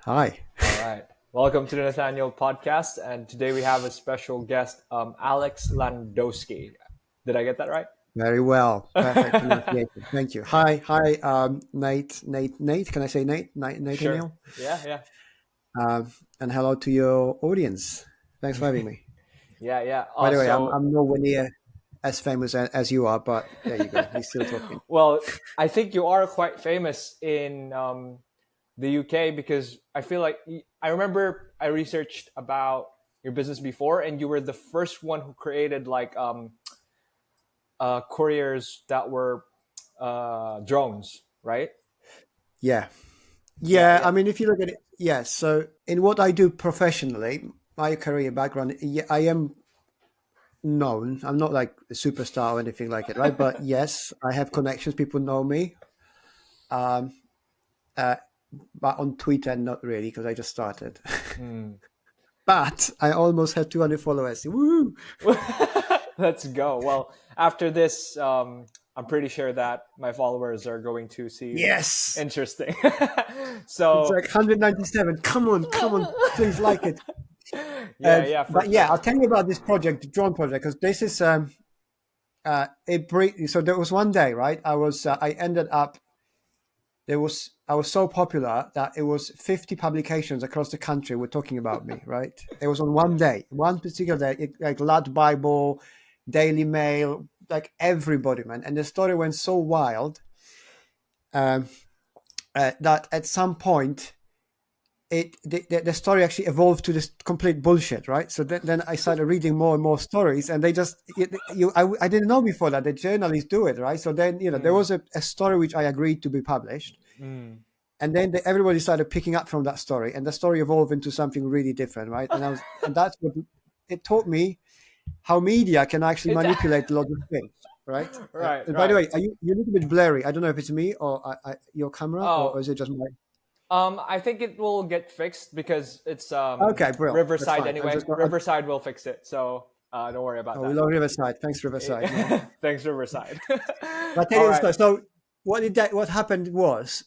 Hi. All right. Welcome to the Nathaneal Podcast. And today we have a special guest, Alex Landowski. Did I get that right? Very well. Perfect pronunciation. Thank you. Hi, Nate. Can I say Nate? Sure. Nathaneal? Yeah, yeah. And hello to your audience. Thanks for having me. Yeah, yeah. By the way, I'm nowhere near as famous as you are, but there you go. We're still talking. Well, I think you are quite famous in the UK because I feel like I remember I researched about your business before, and you were the first one who created couriers that were drones, right? Yeah. Yeah, Yeah. yeah. I mean, if you look at it, yes. So in what I do professionally, my career background, yeah, I am known. I'm not like a superstar or anything like it, right? But yes, I have connections. People know me. Um, uh, but on Twitter, not really, because I just started. Mm. But I almost had 200 followers. Woo! Let's go. Well, after this, I'm pretty sure that my followers are going to see Yes! interesting. It's So like 197. Come on, please like it. yeah, for But yeah, sure. I'll tell you about this project, the drone project, because this is so there was one day, right? I ended up I was so popular that it was 50 publications across the country were talking about me, right? It was on one day, one particular day, like Lad Bible, Daily Mail, like everybody, man. And the story went so wild um, that at some point, the story actually evolved to this complete bullshit, right? So then I started reading more and more stories, and they just I didn't know before that the journalists do it, right? So then there was a story which I agreed to be published, Mm. and then everybody started picking up from that story, and the story evolved into something really different, right? And that's what it taught me, how media can actually It's manipulate a lot of things, right? right, And by the right. way, you're a little bit blurry. I don't know if it's me or your camera, or Oh, is it just my? I think it will get fixed because it's Okay, bro, that's Riverside fine. I'm anyway. just not. Riverside will fix it, so don't worry about Oh, we that. love Riverside. Thanks, Riverside. Yeah. Thanks, Riverside. But I'll tell All you the right. story. So what happened was,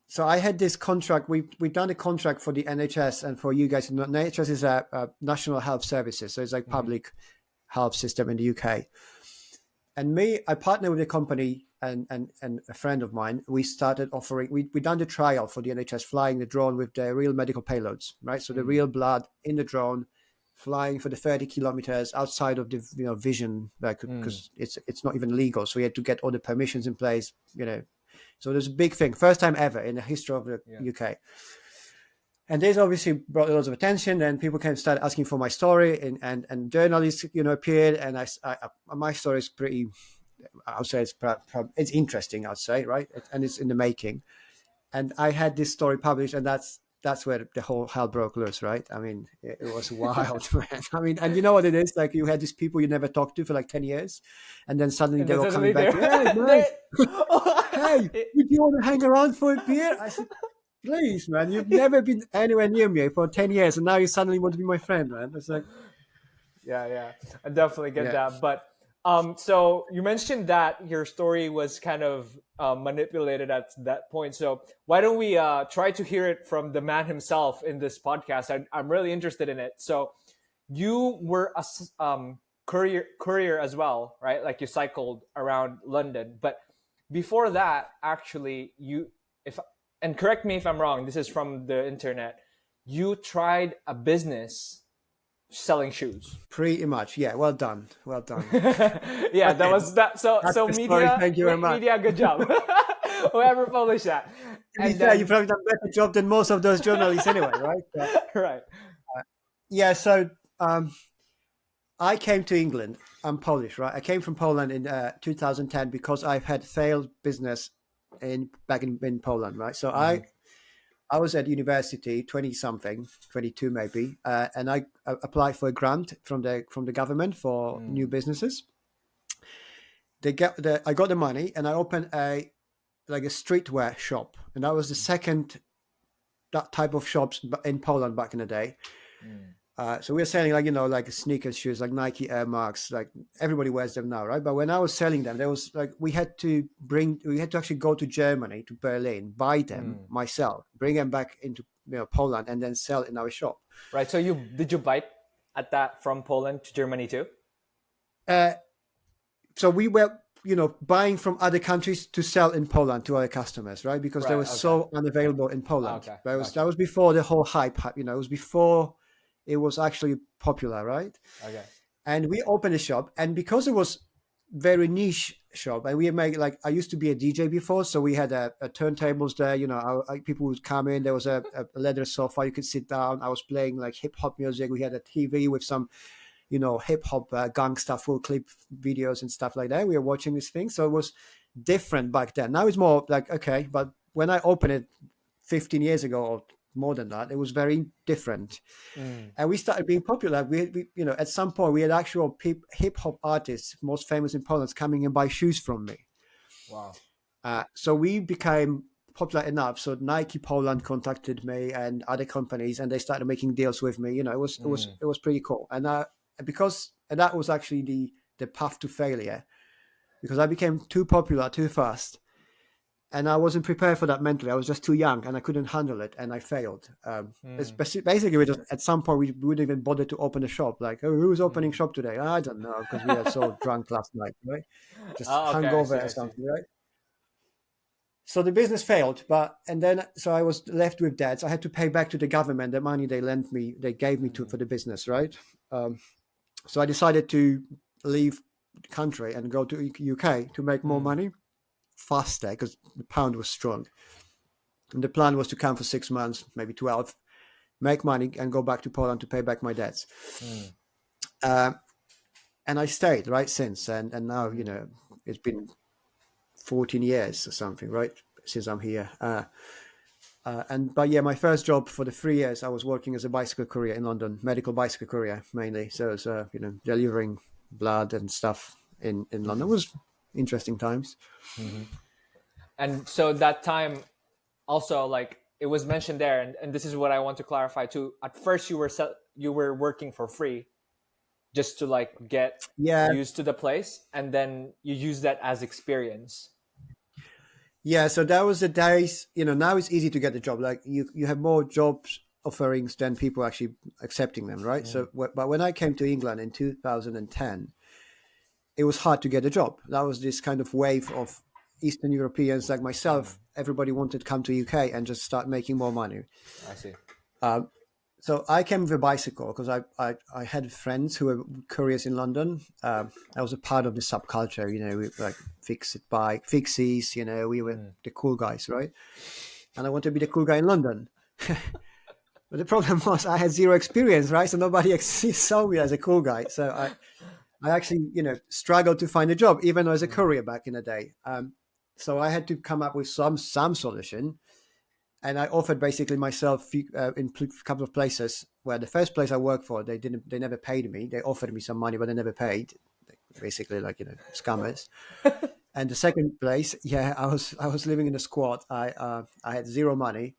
so I had this contract. We done a contract for the NHS and for you guys. NHS is a National Health Services, so it's like Mhm. public health system in the UK. And I partnered with a company and a friend of mine. We started offering. We done the trial for the NHS, flying the drone with the real medical payloads, right? So the Mm. real blood in the drone, flying for the 30 kilometers outside of the vision, like, Mm. because it's not even legal. So we had to get all the permissions in place. So there's a big thing, first time ever in the history of the Yeah. UK. And this obviously brought lots of attention, and people came start asking for my story, and journalists appeared, and my story is pretty. I would say it's interesting. I'd say, right, and it's in the making. And I had this story published, and that's where the whole hell broke loose, right? I mean, it was wild, man. I mean, and you know what it is? Like, you had these people you never talked to for like 10 years, and then suddenly And they then were suddenly coming back they to, hey, man, hey, would you want to hang around for a beer? I said, please, man, you've never been anywhere near me for 10 years, and now you suddenly want to be my friend, man. It's like, yeah, I definitely get yeah. that. But so you mentioned that your story was kind of manipulated at that point. So why don't we try to hear it from the man himself in this podcast? I'm really interested in it. So you were a courier as well, right? Like you cycled around London, but before that, actually, if and correct me if I'm wrong. This is from the internet. You tried a business selling shoes. Pretty much, yeah. Well done, well done. Yeah, That's that it. was that. That's So the story. media, Thank you very much. media, good job. Whoever published that, To be and fair, you've then probably done a better job than most of those journalists anyway, right? right. Yeah, so I came to England. I'm Polish, right? I came from Poland in 2010 because I've had failed business back in Poland, right? So Mhm. I was at university, 20 something, 22 maybe, and I applied for a grant from the government for new Mm. businesses. I got the money, and I opened a streetwear shop, and that was the second that type of shops in Poland back in the day. Mm. So we were selling like sneakers, shoes, like Nike Air Max, like everybody wears them now, right? But when I was selling them, there was like we had to actually go to Germany, to Berlin, buy them Mm. myself, bring them back into Poland and then sell in our shop. Right. So did you bite at that from Poland to Germany too? Uh, so we were buying from other countries to sell in Poland to our customers, right? Because they Right. were so unavailable in Poland. Okay. That Gotcha. was before the whole hype. It was before it was actually popular, right? Okay. And we opened a shop, and because it was very niche shop, and we made like I used to be a DJ before, so we had a turntables there. People would come in. There was a leather sofa you could sit down. I was playing like hip hop music. We had a TV with some hip hop gangsta full clip videos and stuff like that. We were watching this thing, so it was different back then. Now it's more like okay, but when I opened it 15 years ago or more than that, it was very different. And we started being popular. We at some point we had actual hip hop artists, most famous in Poland, coming and buy shoes from me. Wow. So we became popular enough. So Nike Poland contacted me and other companies, and they started making deals with me. It was pretty cool. And that was actually the path to failure, because I became too popular too fast. And I wasn't prepared for that mentally. I was just too young, and I couldn't handle it, and I failed. It's basically, we just at some point we wouldn't even bother to open a shop. Like, oh, who's opening shop today? I don't know, because we were so drunk last night, right? Just hungover or something, right? So the business failed, so I was left with debts. I had to pay back to the government the money they gave me for the business, right? So I decided to leave the country and go to UK to make more money faster, because the pound was strong. And the plan was to come for 6 months, maybe 12, make money and go back to Poland to pay back my debts. And I stayed right since. And now, it's been 14 years or something, right, since I'm here. But my first job for the 3 years, I was working as a bicycle courier in London, medical bicycle courier mainly. So it was, delivering blood and stuff in London. It was interesting times. And so that time also, like it was mentioned there, and this is what I want to clarify too. At first you were working for free just to like get used to the place, and then you use that as experience. Yeah, so that was the days, now it's easy to get a job. Like you have more jobs offerings than people actually accepting them, right? So, but when I came to England in 2010, it was hard to get a job. That was this kind of wave of Eastern Europeans like myself. Everybody wanted to come to UK and just start making more money. I see. So I came with a bicycle because I had friends who were couriers in London. I was a part of the subculture, we like fixies, we were the cool guys, right? And I wanted to be the cool guy in London. But the problem was I had zero experience, right? So nobody saw me as a cool guy. So I actually, struggled to find a job, even though as a courier back in the day. So I had to come up with some solution. And I offered basically myself in a couple of places where the first place I worked for, they never paid me. They offered me some money, but they never paid. Basically, like scammers. And the second place, I was living in a squat. I had zero money.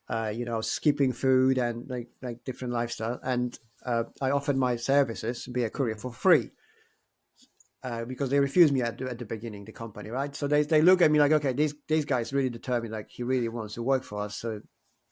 I was skipping food and like different lifestyle. And I offered my services, be a courier for free. Because they refused me at the beginning, the company, right? So they look at me like, okay, these guys really determined, like he really wants to work for us. So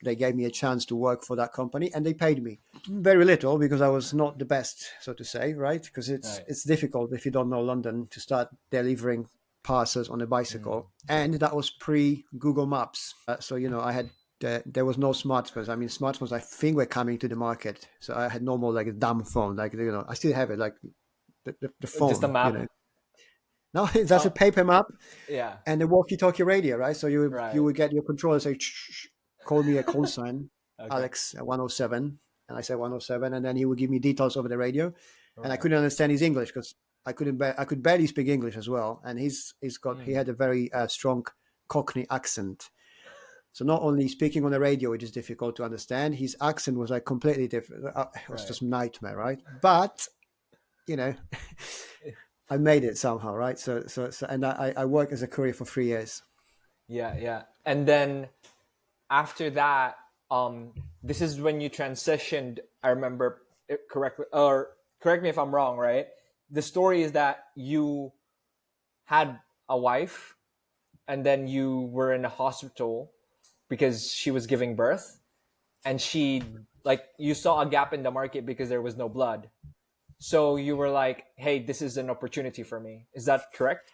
they gave me a chance to work for that company, and they paid me very little because I was not the best, so to say, right? Because it's difficult if you don't know London to start delivering parcels on a bicycle, and that was pre Google Maps. So I had. There was no smartphones. I mean, smartphones I think were coming to the market. So I had normal like a dumb phone, like I still have it, like. The phone, just a map. No, that's a paper map. Yeah. And a walkie-talkie radio, right? So you would get your controller say, call me a call sign, okay. Alex 107, and I said 107, and then he would give me details over the radio, and I couldn't understand his English because I could barely speak English as well, and he had a very strong Cockney accent. So not only speaking on the radio, it is difficult to understand. His accent was like completely different. It was just a nightmare, right? But I made it somehow, right? So and I worked as a courier for 3 years. Yeah. And then after that, this is when you transitioned. I remember it correctly, or correct me if I'm wrong, right? The story is that you had a wife, and then you were in a hospital because she was giving birth, and she, like, you saw a gap in the market because there was no blood. So you were like, hey, this is an opportunity for me. Is that correct?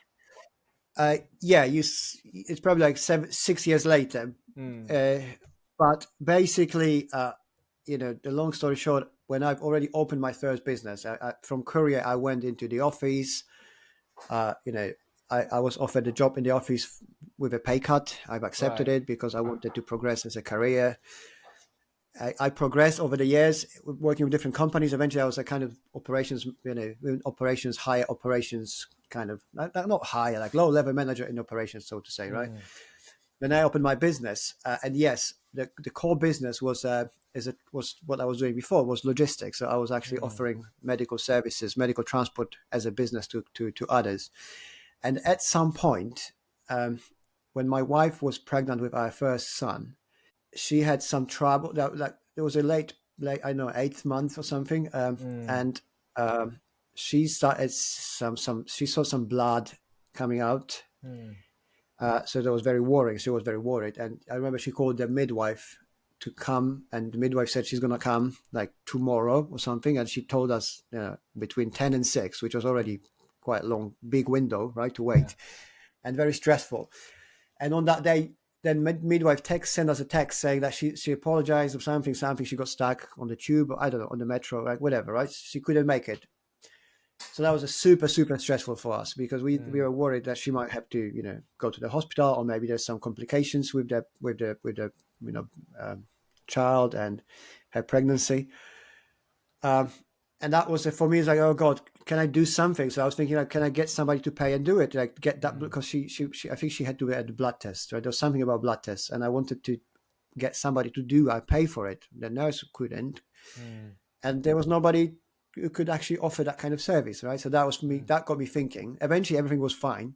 Yeah, it's probably like 6 years later. Mm. Uh, but basically, the long story short, when I've already opened my first business, from Korea, I went into the office. Uh, you know, I was offered a job in the office with a pay cut. I've accepted Right. it because I wanted to progress as a career. I progressed over the years working with different companies. Eventually, I was a kind of operations, operations, higher operations kind of, not higher, like low level manager in operations, so to say, right? Mm. Then I opened my business, and yes, the core business was what I was doing before, was logistics. So I was actually Mm. offering medical services, medical transport as a business to others. And at some point, when my wife was pregnant with our first son, she had some trouble. Like there was a late I don't know, 8th month or something, Mm. and she started she saw some blood coming out. Mm. So that was very worrying. She was very worried, and I remember she called the midwife to come, and the midwife said she's gonna come like tomorrow or something, and she told us between 10 and 6, which was already quite a long, big window, right, to Yeah. wait, and very stressful. And on that day, then midwife sent us a text saying that she apologized or something. She got stuck on the tube, I don't know, on the metro, like whatever, right? She couldn't make it. So that was a super stressful for us because we Mm. were worried that she might have to go to the hospital, or maybe there's some complications with the you know um, child and her pregnancy. Um, and that was for me. It's like, oh God, can I do something? So I was thinking, like, can I get somebody to pay and do it? Like get that, Mm. because she I think she had to get a blood test. Right, there was something about blood tests, and I wanted to get somebody to do. I pay for it. The nurse couldn't, Mm. and there was nobody who could actually offer that kind of service, right? So that was me. Mm. That got me thinking. Eventually, everything was fine,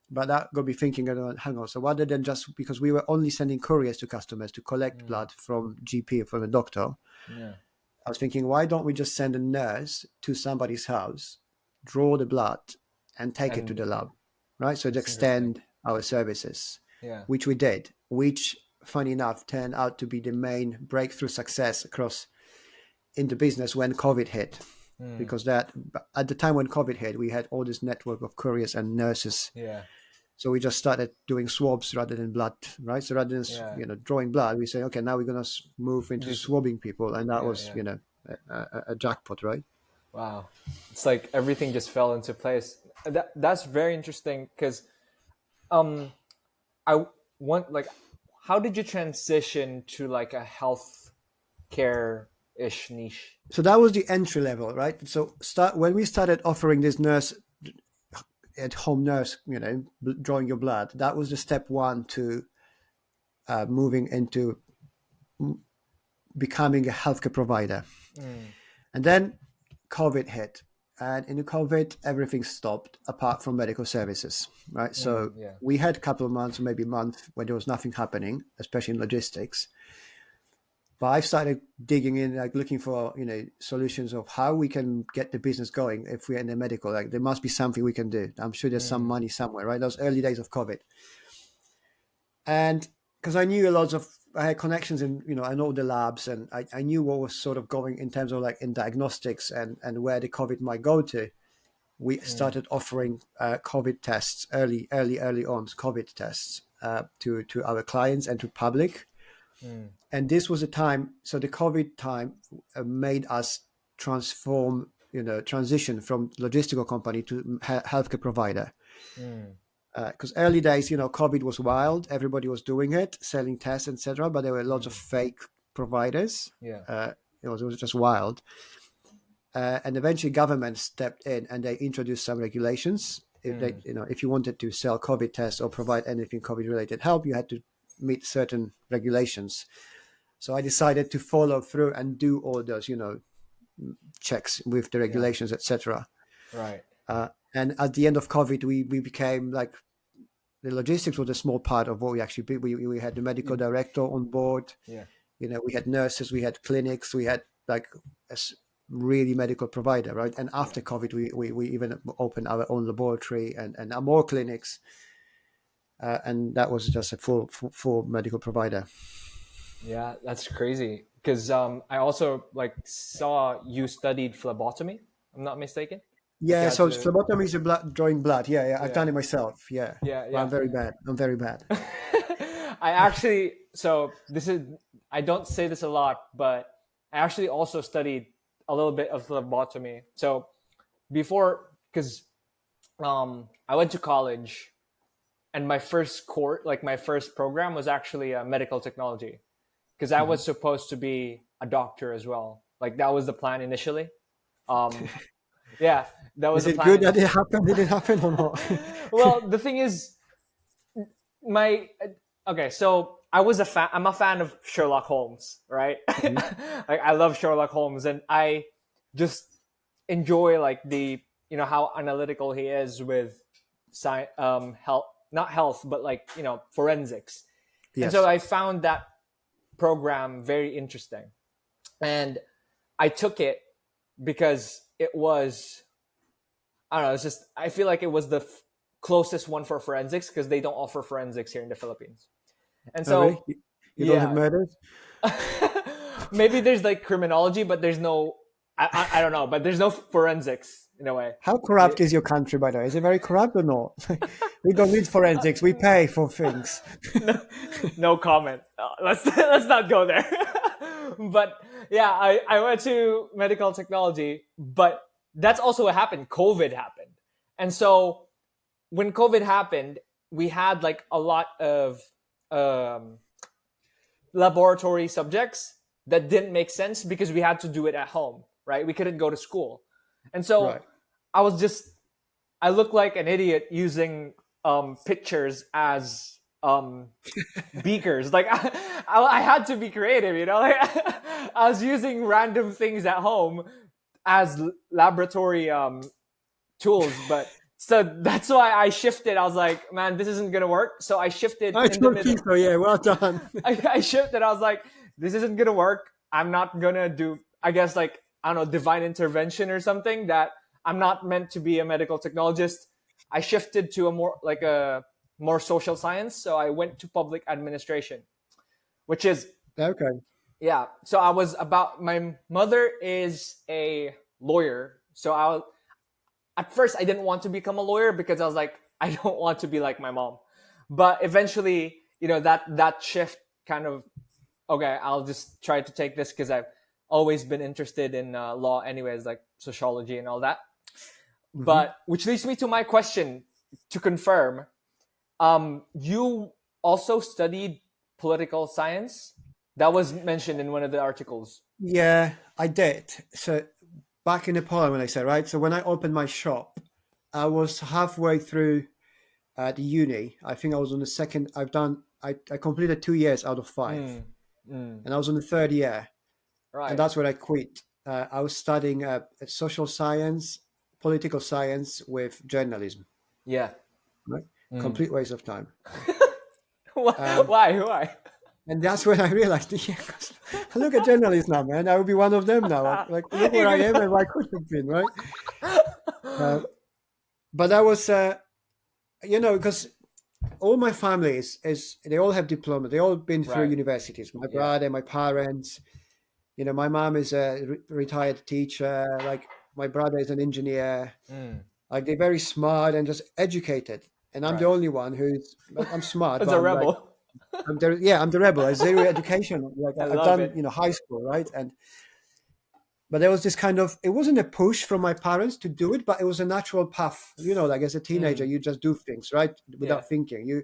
but that got me thinking. Hang on. So rather than just, because we were only sending couriers to customers to collect Mm. blood from GP or from a doctor, Yeah. I was thinking, why don't we just send a nurse to somebody's house, draw the blood, and take it to And the lab, right? So to that's interesting. extend our services, Yeah. which we did, which, funny enough, turned out to be the main breakthrough success across in the business when COVID hit. Mm. Because that at the time when COVID hit, we had all this network of couriers and nurses. Yeah. So we just started doing swabs rather than blood, right? So rather than Yeah. drawing blood, we say, okay, now we're gonna move into Just swabbing people, and that yeah. was Yeah. a jackpot, right? Wow. It's like everything just fell into place. That's very interesting because um I want, like, how did you transition to like a health care ish niche? So that was the entry level, right? So when we started offering this nurse at home nurse, drawing your blood, that was the step one to moving into becoming a healthcare provider. Mm. And then COVID hit, and in the COVID, everything stopped apart from medical services, right? Mm. So Yeah. we had a couple of months, maybe a month, where there was nothing happening, especially in logistics. But I've started digging in, like looking for solutions of how we can get the business going if we're in the medical. Like there must be something we can do. I'm sure there's some Mm. money somewhere, right? Those early days of COVID, and because I knew I had connections in, I know the labs, and I knew what was sort of going in terms of like in diagnostics and where the COVID might go to. We Mm. started offering COVID tests early on, COVID tests to our clients and to public. Mm. And this was a time, so the COVID time made us transform, transition from logistical company to healthcare provider. Mm. Because early days, COVID was wild. Everybody was doing it, selling tests, etc. But there were lots of Mm. fake providers. Yeah. It was just wild. And eventually, government stepped in and they introduced some regulations. If they, Mm. if you wanted to sell COVID tests or provide anything COVID-related help, you had to meet certain regulations. So I decided to follow through and do all those, checks with the Yeah. regulations, etc. Right. And at the end of COVID, we became like, the logistics was a small part of what we actually did. We had the medical You. director on board. Yeah. We had nurses, we had clinics, we had like really medical provider, right? And Yeah. after COVID, we even opened our own laboratory and more clinics. And that was just a full medical provider. Yeah, that's crazy. Because I also like saw you studied phlebotomy. I'm not mistaken. Like you Yeah, had so to. phlebotomy is drawing blood. Yeah, yeah, I've Yeah, done it myself. Yeah, yeah, but yeah. I'm very bad. I'm very bad. I actually, so this is, I don't say this a lot, but I actually also studied a little bit of phlebotomy. So before, because I went to college, and my first course, like my first program, was actually medical technology, because I Mhm. was supposed to be a doctor as well. Like that was the plan initially. Um, yeah, that was Is the it plan good that it initially. happened? Did it happen or not? Well, the thing is, my okay, so I was a fan. I'm a fan of Sherlock Holmes, right? Mhm. Like I love Sherlock Holmes, and I just enjoy like the how analytical he is with science, health, not health, but like forensics. And so Yes. I found that program very interesting, and I took it because it was, I don't know. It's just I feel like it was the closest one for forensics because they don't offer forensics here in the Philippines. And Oh, really? so, You don't have yeah, murders? maybe there's like criminology, but there's no, I don't know, but there's no forensics in a way. How corrupt is your country, by the way? Is it very corrupt or not? We don't need forensics. We pay for things. No, no comment. Let's not go there. But yeah, I went to medical technology, but that's also what happened. COVID happened, and so when COVID happened, we had like a lot of um, laboratory subjects that didn't make sense because we had to do it at home, right? We couldn't go to school. And so Right. I was just, I looked like an idiot using pictures as beakers. Like I had to be creative, Like I was using random things at home as laboratory tools, but so that's why I shifted. I was like, man, this isn't gonna work. So I shifted I in the don't middle. think so. Yeah, well done. I shifted. I was like, this isn't gonna work. I'm not gonna do. I guess like I don't know, divine intervention or something. That I'm not meant to be a medical technologist. I shifted to a more social science. So I went to public administration, which is Okay. yeah. So I was about. My mother is a lawyer, so at first I didn't want to become a lawyer because I was like, I don't want to be like my mom. But eventually, that shift kind of, okay, I'll just try to take this because I've always been interested in law anyways, like sociology and all that. Hmm. But which leads me to my question to confirm. You also studied political science? That was mentioned in one of the articles. Yeah, I did. So back in Nepal, when I said, right? So when I opened my shop, I was halfway through the uni. I think I was on the second. I completed 2 years out of five, Mm, mm, and I was on the third year, and right. that's when I quit. I was studying social science, political science with journalism. Yeah. Right, Mm. complete waste of time. Why? Um, Why? and that's when I realized, yeah, 'cause look at journalists now, man. I would be one of them now. Like, look where You I could. am and where I could have been, right? Uh, but that was, because all my family is they all have diplomas. They all been through Right. universities. My Yeah. brother, my parents. My mom is a retired teacher. Like my brother is an engineer. Mm. Like they're very smart and just educated. And I'm the Right. only one who's like I'm smart, As but a I'm like rebel. I'm the rebel. I zero education. Like I I've love done it. high school, right? And but there was this kind of it wasn't a push from my parents to do it, but it was a natural path. Like as a teenager, Mm. you just do things, right? Yeah. Without thinking. You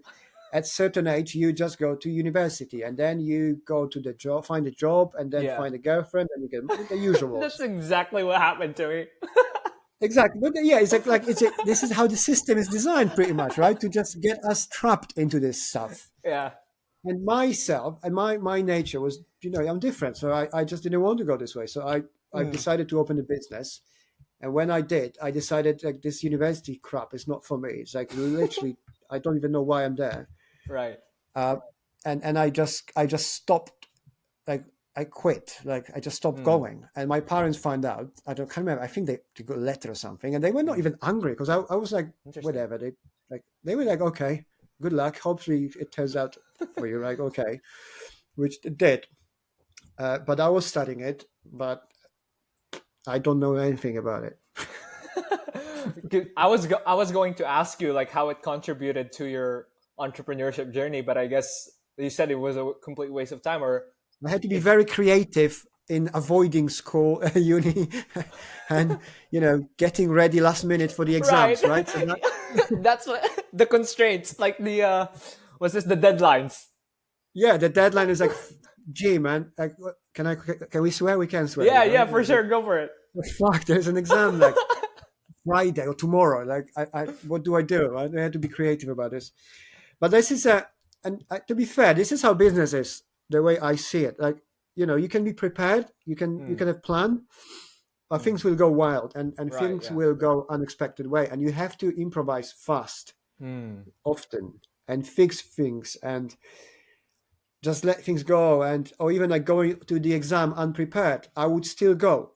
at certain age you just go to university and then you go to the job, find a job, and then Yeah. find a girlfriend and you get the usuals. That's exactly what happened to me. Exactly. But yeah, it's this is how the system is designed pretty much, right? To just get us trapped into this stuff. Yeah. And myself and my nature was, I'm different. So I just didn't want to go this way. So I Mm. decided to open a business. And when I did, I decided like this university crap is not for me. It's like literally, I don't even know why I'm there. Right. Uh, and I just stopped. Like I quit. Like I just stopped Mm. going. And my parents found out. Can't remember. I think they got a letter or something, and they were not Mm. even angry because I was like, Interesting. whatever. They were like, okay, good luck. Hopefully it turns out for you. Like okay. which it did. But I was studying it, but I don't know anything about it. I was going to ask you like how it contributed to your entrepreneurship journey, but I guess you said it was a complete waste of time. Or I had to be it, very creative in avoiding school, uni, and getting ready last minute for the right? exams, right? So That's what the constraints, like what's this? The deadlines. yeah, the deadline is like, gee, man, like, can we swear? We can swear, Yeah, right? yeah, for sure. Go for it. Fuck, there's an exam like Friday or tomorrow. Like, what do I do? I have to be creative about this. But this is to be fair, this is how business is. The way I see it, like you can be prepared, you can have plan, but things will go wild and Right, things yeah. will go unexpected way, and you have to improvise fast, often, and fix things and just let things go. And or even like going to the exam unprepared, I would still go,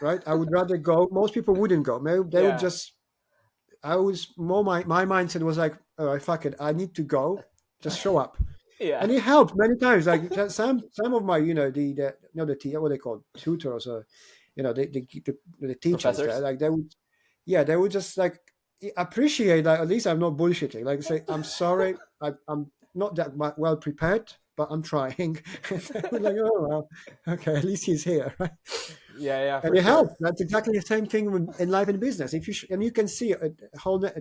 right? I would rather go. Most people wouldn't go. Maybe they would Yeah, just. I was more my mindset was like, all right, fuck it, I need to go, just show up. yeah. And it helped many times. Like some of my, what they call tutors, or the teachers Professors. there, like they would just like appreciate that at least I'm not bullshitting. Like say, I'm sorry, I'm not that well prepared, but I'm trying. We're like, oh well, okay, at least he's here, right? Yeah, yeah, And for it sure. helps. That's exactly the same thing in life and business. If and you can see a whole not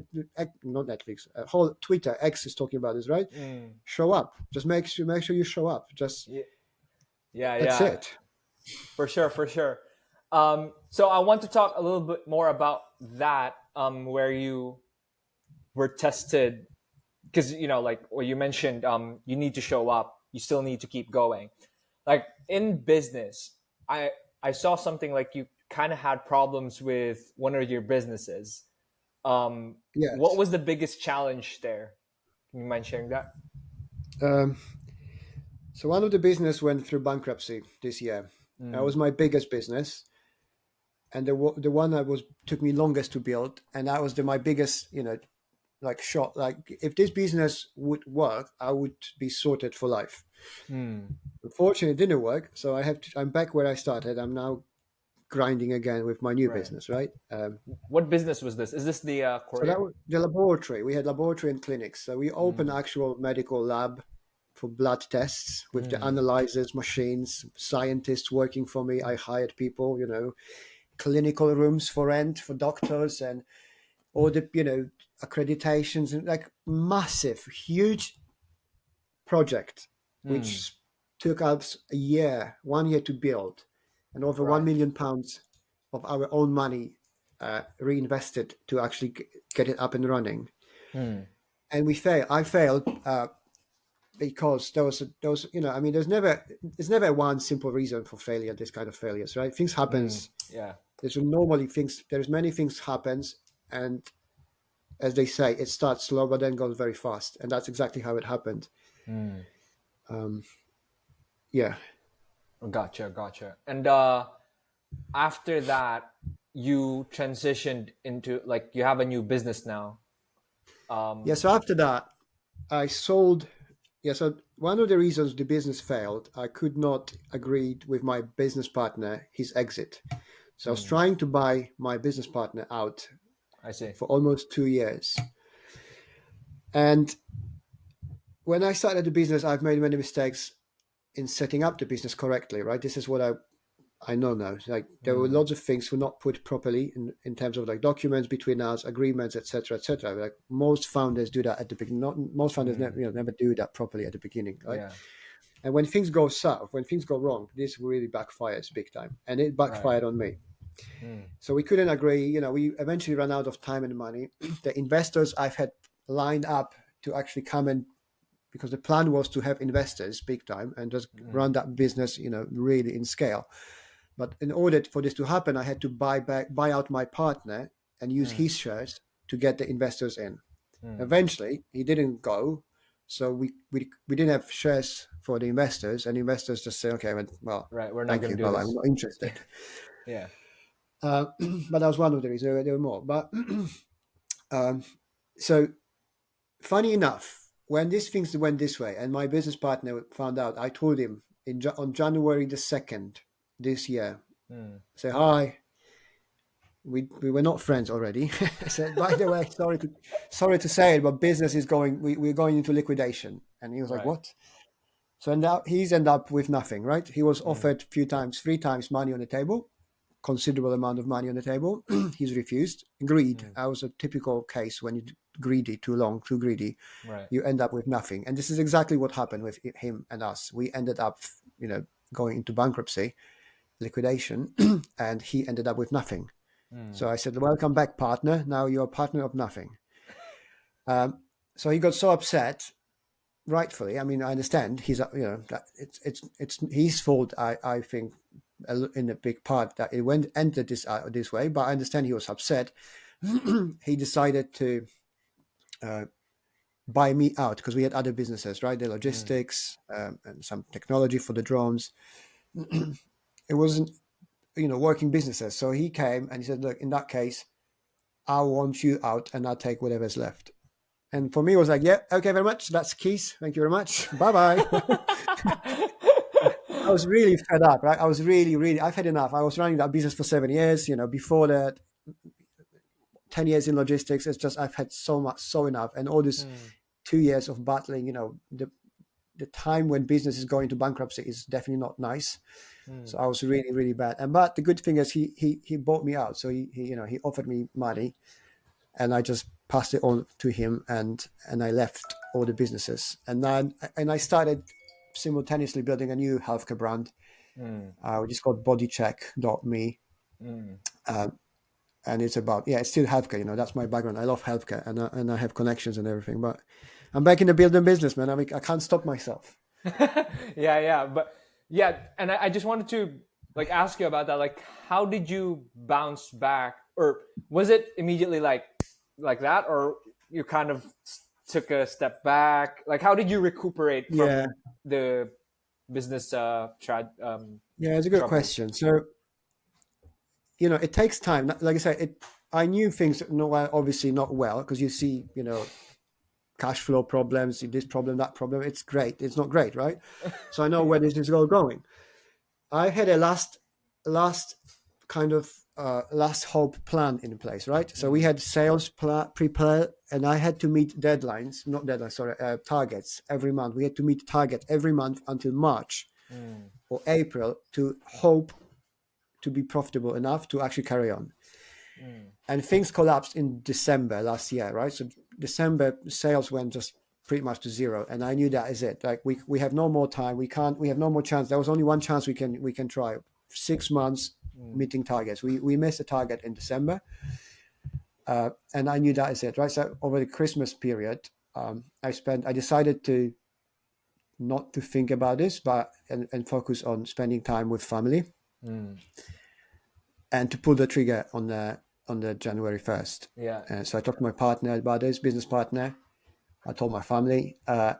Netflix, a whole Twitter X is talking about this, right? Show up. Just make sure you show up. Just Yeah, yeah, that's yeah, it. for sure, for sure. So I want to talk a little bit more about that, where you were tested, because like what you mentioned, you need to show up. You still need to keep going. Like in business, I I saw something like you kind of had problems with one of your businesses. What Yes. was the biggest challenge there? Can you mind sharing that? Um, so one of the business went through bankruptcy this year. That was Mm, my biggest business, and the one that was took me longest to build, and that was my biggest, like shot. Like if this business would work, I would be sorted for life. mm, Unfortunately, it didn't work, so I'm back where I started. I'm now grinding again with my new right. business, right? What business was this? Is this the So that courier? was the laboratory. We had laboratory and clinics. So we opened Mm, actual medical lab for blood tests with the mm, analyzers, machines, scientists working for me. I hired people, clinical rooms for rent for doctors and all the, accreditations and like massive, huge project, mm, which took us 1 year to build, and over £1 right. million of our own money reinvested to actually get it up and running. Mm, And we failed. I failed because there was I mean, there's never one simple reason for failure. This kind of failures, right? Things happens. yeah. There's many things happens, and as they say, it starts slow but then goes very fast, and that's exactly how it happened. Mm, Um, yeah. gotcha, gotcha. And after that, you transitioned into like you have a new business now. Yeah, Um, so after that, I sold. Yeah, so one of the reasons the business failed, I could not agree with my business partner his exit. So I was mm, trying to buy my business partner out I see. for almost 2 years. And when I started the business, I've made many mistakes in setting up the business correctly, right? This is what I know now. Like there were Mm, lots of things were not put properly in terms of like documents between us, agreements, etc., etc. Like most founders do that at the beginning. Not most founders mm, never do that properly at the beginning, right? yeah. And when things go south, when things go wrong, this really backfires big time, and it Right. backfired on me. Mm, So we couldn't agree. We eventually ran out of time and money. The investors I've had lined up to actually come and because the plan was to have investors big time and just mm, run that business, really in scale. But in order for this to happen, I had to buy out my partner and use mm, his shares to get the investors in. mm. Eventually, he didn't go, so we didn't have shares for the investors, and investors just say, "Okay, well, Right. We're not thank gonna you, do but I'm this. not interested." Yeah. Uh, but that was one of the reasons. There were more. But um, so, funny enough, when these things went this way, and my business partner found out, I told him on January the 2nd this year, say, hi, we were not friends already. I said, by the way, sorry to say it, but business is we're going into liquidation. And he was like, Right. what? So now he's ended up with nothing, right? He was offered three times money on the table, considerable amount of money on the table. He's refused. Greed. That was a typical case when you're greedy, too greedy, Right. you end up with nothing. And this is exactly what happened with him and us. We ended up, going into bankruptcy, liquidation, and he ended up with nothing. So I said, welcome back, partner. Now you're a partner of nothing. So he got so upset, rightfully. I mean, I understand that it's his fault. I think in a big part that it entered this way, but I understand he was upset. He decided to buy me out because we had other businesses, right? The logistics and some technology for the drones. It wasn't, working businesses. So he came and he said, look, in that case, I want you out and I'll take whatever's left. And for me, it was like, yeah, okay, very much. That's keys. Thank you very much. Bye-bye. I was really fed up, right? I was really, I've had enough. I was running that business for 7 years, before that, 10 years in logistics. It's just, I've had so enough. And all this 2 years of battling, the time when business is going to bankruptcy is definitely not nice. So I was really bad. But the good thing is he bought me out. So he offered me money and I just passed it on to him and I left all the businesses. And I started simultaneously building a new healthcare brand, which is called bodycheck.me. And it's about, it's still healthcare, that's my background. I love healthcare and I have connections and everything, but I'm back in the building business, man. I mean, I can't stop myself. And I just wanted to ask you about that. Like, how did you bounce back, or was it immediately like that, or you kind of took a step back? Like, how did you recuperate from the business? It's a good question. So, it takes time. Like I said, I knew things obviously not well because you see, cash flow problems, this problem, that problem. It's great. It's not great, right? So I know where this is all going. I had a last hope plan in place, right? So we had sales prepared, and I had to meet targets every month. We had to meet target every month until March or April to hope to be profitable enough to actually carry on. And things collapsed in December last year, right? So December sales went just pretty much to zero, and I knew that is it. Like we have no more time. We have no more chance. There was only one chance we can try. 6 months meeting targets. We missed the target in December, and I knew that is it, right? So over the Christmas period, I decided to not to think about this, but and focus on spending time with family, and to pull the trigger on the January 1st. Yeah. So I talked to my partner about this, business partner. I told my family, and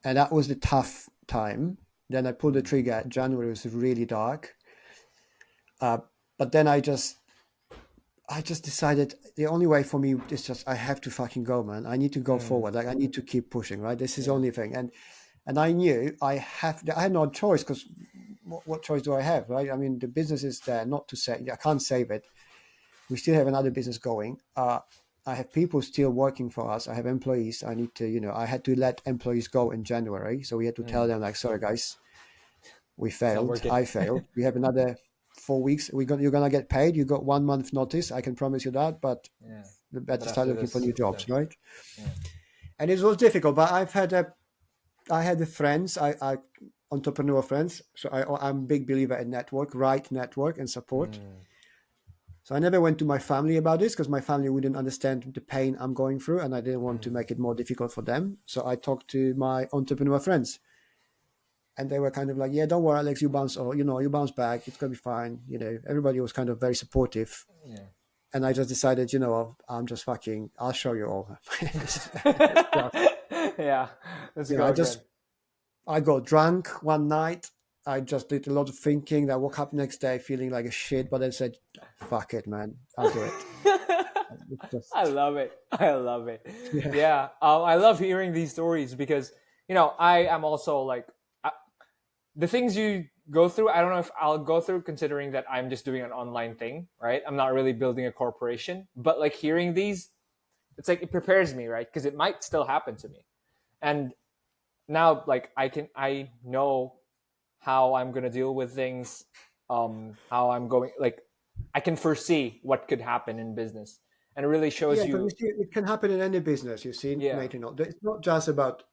that was the tough time. Then I pulled the trigger. January was really dark. But then I just decided the only way for me is just, I have to fucking go, man. I need to go forward. Like I need to keep pushing, right? This is the only thing. And I knew I had no choice, because what choice do I have, right? I mean, the business is there, not to say, I can't save it. We still have another business going. I have people still working for us. I have employees. I need to, I had to let employees go in January. So we had to tell them, like, sorry, guys, we failed. I failed. We have another 4 weeks. You're going to get paid. You got 1 month notice. I can promise you that. But better start looking for new jobs, right? Yeah. And it was difficult, but I had the friends, I entrepreneur friends. So I'm a big believer in network and support. So I never went to my family about this, because my family wouldn't understand the pain I'm going through, and I didn't want to make it more difficult for them. So I talked to my entrepreneur friends, and they were kind of like, yeah, don't worry, Alex, you bounce back. It's going to be fine. Everybody was kind of very supportive. Yeah. And I just decided, I'm just fucking, I'll show you all. Yeah. I got drunk one night. I just did a lot of thinking. I woke up next day feeling like a shit, but I said, fuck it, man. I'll do it. It's I just love it. I love it. yeah, Yeah, I love hearing these stories because I am also like the things you go through. I don't know if I'll go through considering that I'm just doing an online thing, right? I'm not really building a corporation, but like hearing these, it's like it prepares me, right? Because it might still happen to me, and now like I know how I'm gonna deal with things, how I'm going like I can foresee what could happen in business, and it really shows yeah. Because you you. see, it can happen in any business. You see, Yeah. Nathan. It's not just about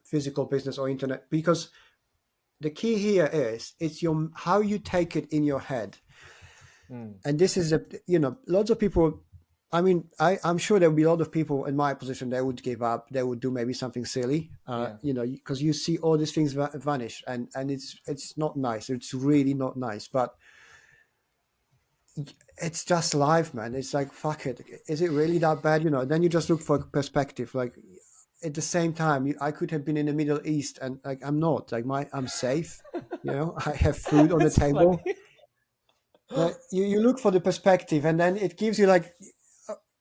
physical business or internet because the key here is it's your how you take it in your head. Mm, And this is lots of people. I mean, I'm sure there will be a lot of people in my position that would give up. They would do maybe something silly, yeah. because you see all these things vanish, and it's not nice. It's really not nice. But it's just life, man. It's like fuck it. Is it really that bad? Then you just look for perspective. Like at the same time, I could have been in the Middle East, and like I'm not. Like I'm safe. I have food on the It's funny. table. But you look for the perspective, and then it gives you like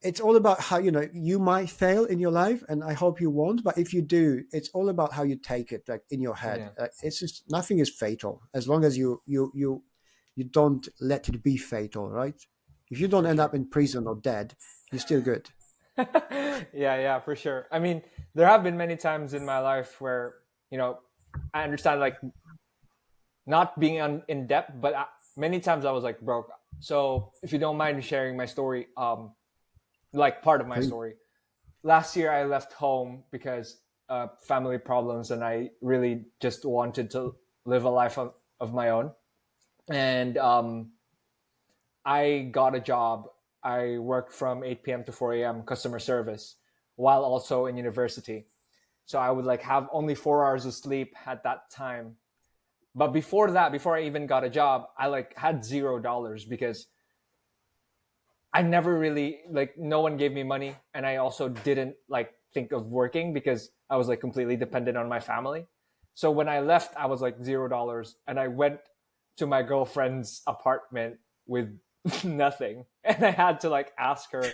it's all about how you might fail in your life, and I hope you won't. But if you do, it's all about how you take it, like in your head. Yeah. It's just nothing is fatal as long as you don't let it be fatal, right? If you don't For end sure. up in prison or dead, you're still good. Yeah, for sure. I mean, there have been many times in my life where, you know, I understand like not being in depth, but many times I was like broke. So if you don't mind sharing my story, like part of my Please. story. Last year I left home because family problems, and I really just wanted to live a life of my own. And I got a job. I worked from 8 p.m. to 4 a.m. customer service while also in university. So I would like have only 4 hours of sleep at that time. But before that, before I even got a job, I like had $0 because I never really like no one gave me money, and I also didn't like think of working because I was like completely dependent on my family. So when I left, I was like $0, and I went to my girlfriend's apartment with nothing, and I had to like ask her.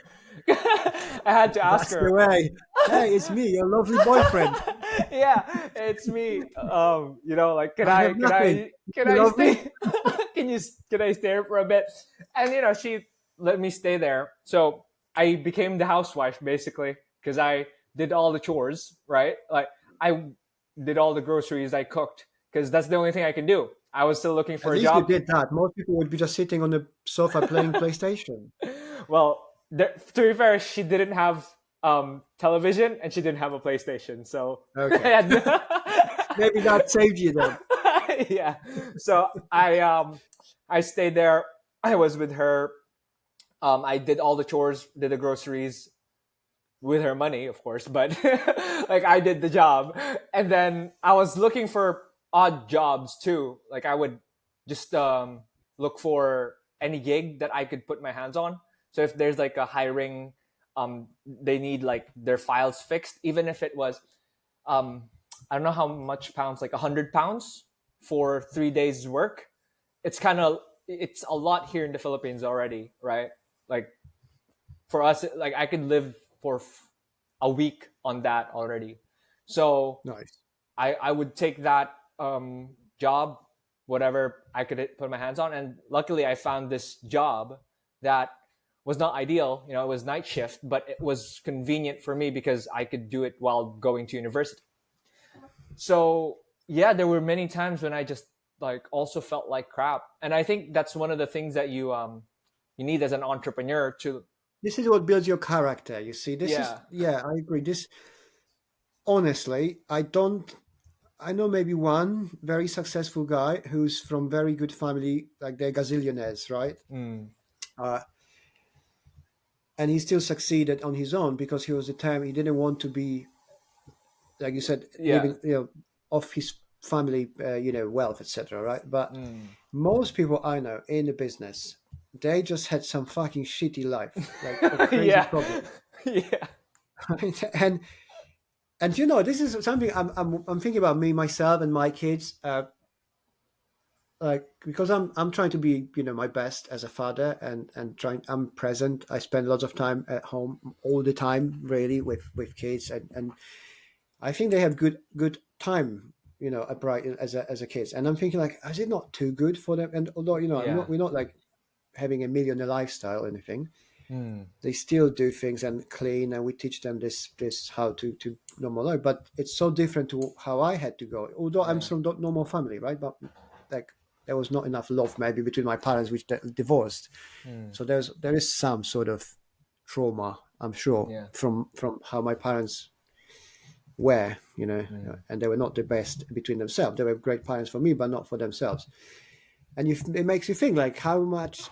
I had to ask That's the her. way. Hey, it's me, your lovely boyfriend. Yeah, it's me. Like can I I have can nothing. I can You I love me? stay? Can I stay for a bit? And she let me stay there. So I became the housewife basically because I did all the chores, right? Like I did all the groceries, I cooked because that's the only thing I can do. I was still looking for At a least you job. did that. Most people would be just sitting on the sofa playing PlayStation. Well, to be fair, she didn't have television and she didn't have a PlayStation, so I Okay. had Maybe that saved you then. yeah. So I stayed there. I was with her. I did all the chores, did the groceries with her money, of course, but like I did the job. And then I was looking for odd jobs too. Like I would just look for any gig that I could put my hands on. So if there's like a hiring, they need like their files fixed, even if it was, um, I don't know how much pounds, like £100 for 3 days work. It's a lot here in the Philippines already, right? Like for us, like I could live for a week on that already. So Nice. I would take that job, whatever I could put my hands on. And luckily, I found this job that was not ideal. It was night shift, but it was convenient for me because I could do it while going to university. So yeah, there were many times when I just like also felt like crap. And I think that's one of the things that you need as an entrepreneur to. This is what builds your character. You see, this is Yeah. yeah, I agree. This honestly, I don't. I know maybe one very successful guy who's from very good family, like they're gazillionaires, right? Mm. Uh, and he still succeeded on his own because he was determined. He didn't want to be, like you said, Yeah. living, off his family, wealth, etc. Right? But Mm. most people I know in the business, they just had some fucking shitty life, like a crazy Yeah. problem. Yeah. Right? And this is something I'm thinking about me myself and my kids. like because I'm trying to be my best as a father, and trying I'm present. I spend lots of time at home all the time, really, with kids, and I think they have good time, upright as a kids. And I'm thinking, like, is it not too good for them? And although Yeah. we're not like having a millionaire lifestyle or anything, Mm. they still do things and clean, and we teach them this how to normal life. But it's so different to how I had to go. Although I'm Yeah. from normal family, right? But like there was not enough love maybe between my parents, which divorced. Mm. So there is some sort of trauma, I'm sure, Yeah. from how my parents were, Mm. and they were not the best between themselves. They were great parents for me, but not for themselves. And it makes you think, like, how much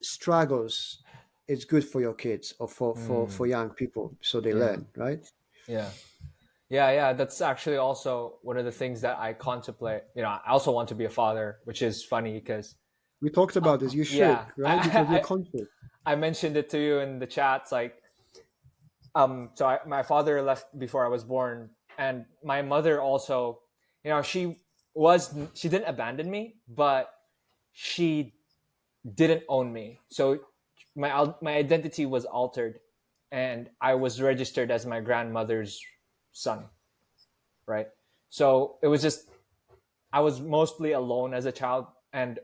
struggles is good for your kids, or for Mm. young people, so they Yeah. learn, right? Yeah. Yeah. That's actually also one of the things that I contemplate. I also want to be a father, which is funny because, We talked about this. You should, yeah, right? Because you're conscious. I mentioned it to you in the chats. Like, my father left before I was born, and my mother also, she didn't abandon me, but she didn't own me. So my identity was altered, and I was registered as my grandmother's son, right? So it was just, I was mostly alone as a child, and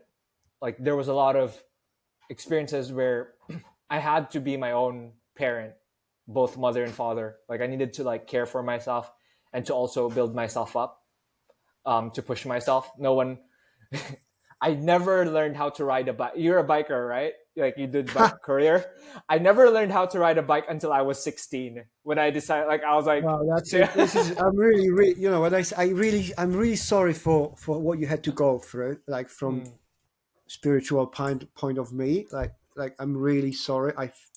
like there was a lot of experiences where I had to be my own parent, both mother and father. Like I needed to like care for myself and to also build myself up, to push myself. No one, I never learned how to ride a bike. You're a biker, right? Like you did bike career. I never learned how to ride a bike until I was 16. When I decided, like I was like, Wow, that's it. This is. I'm really, when I'm really sorry for what you had to go through, like from mm, spiritual point of me. Like I'm really sorry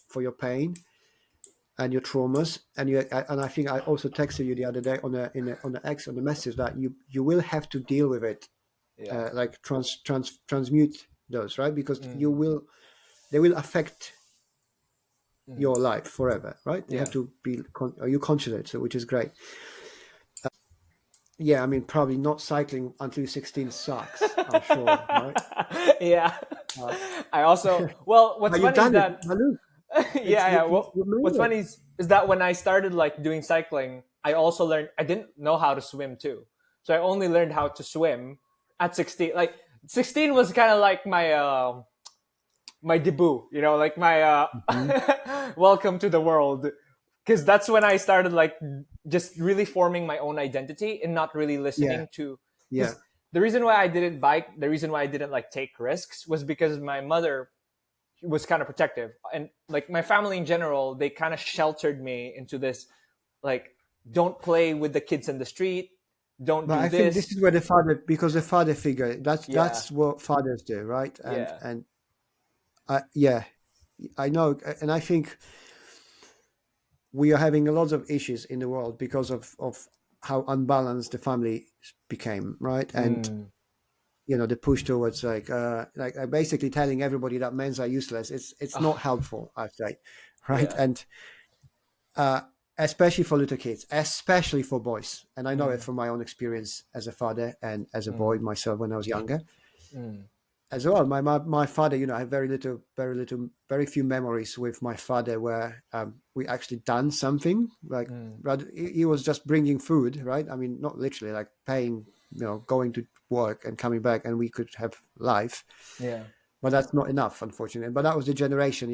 for your pain and your traumas, and I think I also texted you the other day on the X, on the message, that you will have to deal with it, yeah, like transmute those, right? Because mm, they will affect mm, your life forever, right? You have yeah. to be are you conscious of it, so, which is great. Yeah, I mean, probably not cycling until 16 sucks, I'm sure, right? Yeah. uh, I also, well, what's but you've funny is done it, that, but look, it's yeah. Well, you what's made it. funny is that when I started like doing cycling, I also learned I didn't know how to swim too. So I only learned how to swim at 16. Like 16 was kind of like my debut, like my Mhm. welcome to the world, because that's when I started like just really forming my own identity and not really Yeah, listening to, yeah. because the reason why I didn't bike, the reason why I didn't like take risks was because my mother was kind of protective, and like my family in general, they kind of sheltered me into this, like, don't play with the kids in the street, don't But do I think this this. is where the father, because the father figure, that's Yeah. that's what fathers do, right? And Yeah. and yeah, I know, and I think we are having a lot of issues in the world because of how unbalanced the family became, right? And Mm. the push towards like basically telling everybody that men's are useless. It's not Oh, helpful, I say, right? yeah. And uh, especially for little kids, especially for boys. And I know it Mm. from my own experience as a father and as a boy Mm. myself when I was younger Mm. as well. My father, I have very few memories with my father where we actually done something like. Mm. Rather, he was just bringing food, right? I mean, not literally, like paying, going to work and coming back, and we could have life. Yeah. But that's not enough, unfortunately. But that was the generation,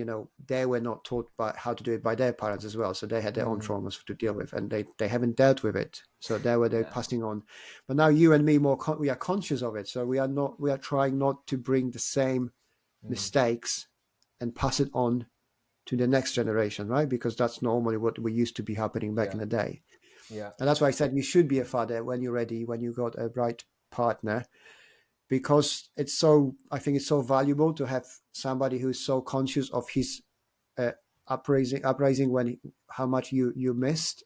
they were not taught by how to do it by their parents as well. So they had their own Mm. traumas to deal with, and they haven't dealt with it. So they're Yeah. passing on. But now you and me we are conscious of it. So we are trying not to bring the same Mm. mistakes and pass it on to the next generation, right? Because that's normally what we used to be happening back Yeah. in the day. Yeah. And that's why I said you should be a father when you're ready, when you got a right partner, because I think it's so valuable to have somebody who's so conscious of his uh, uprising when how much you missed,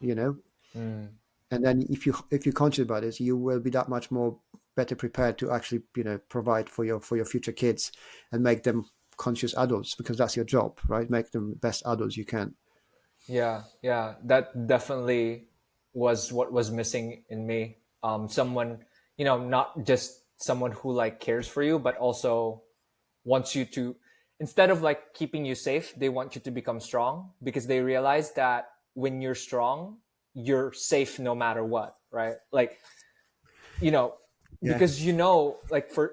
you know Mm. and then if you're conscious about this, you will be that much more better prepared to actually provide for your future kids and make them conscious adults, because that's your job, right? Make them the best adults you can. Yeah. Yeah. That definitely was what was missing in me. Someone, not just someone who like cares for you, but also wants you to, instead of like keeping you safe, they want you to become strong, because they realize that when you're strong, you're safe no matter what, right? Like, you know, Yeah, because like for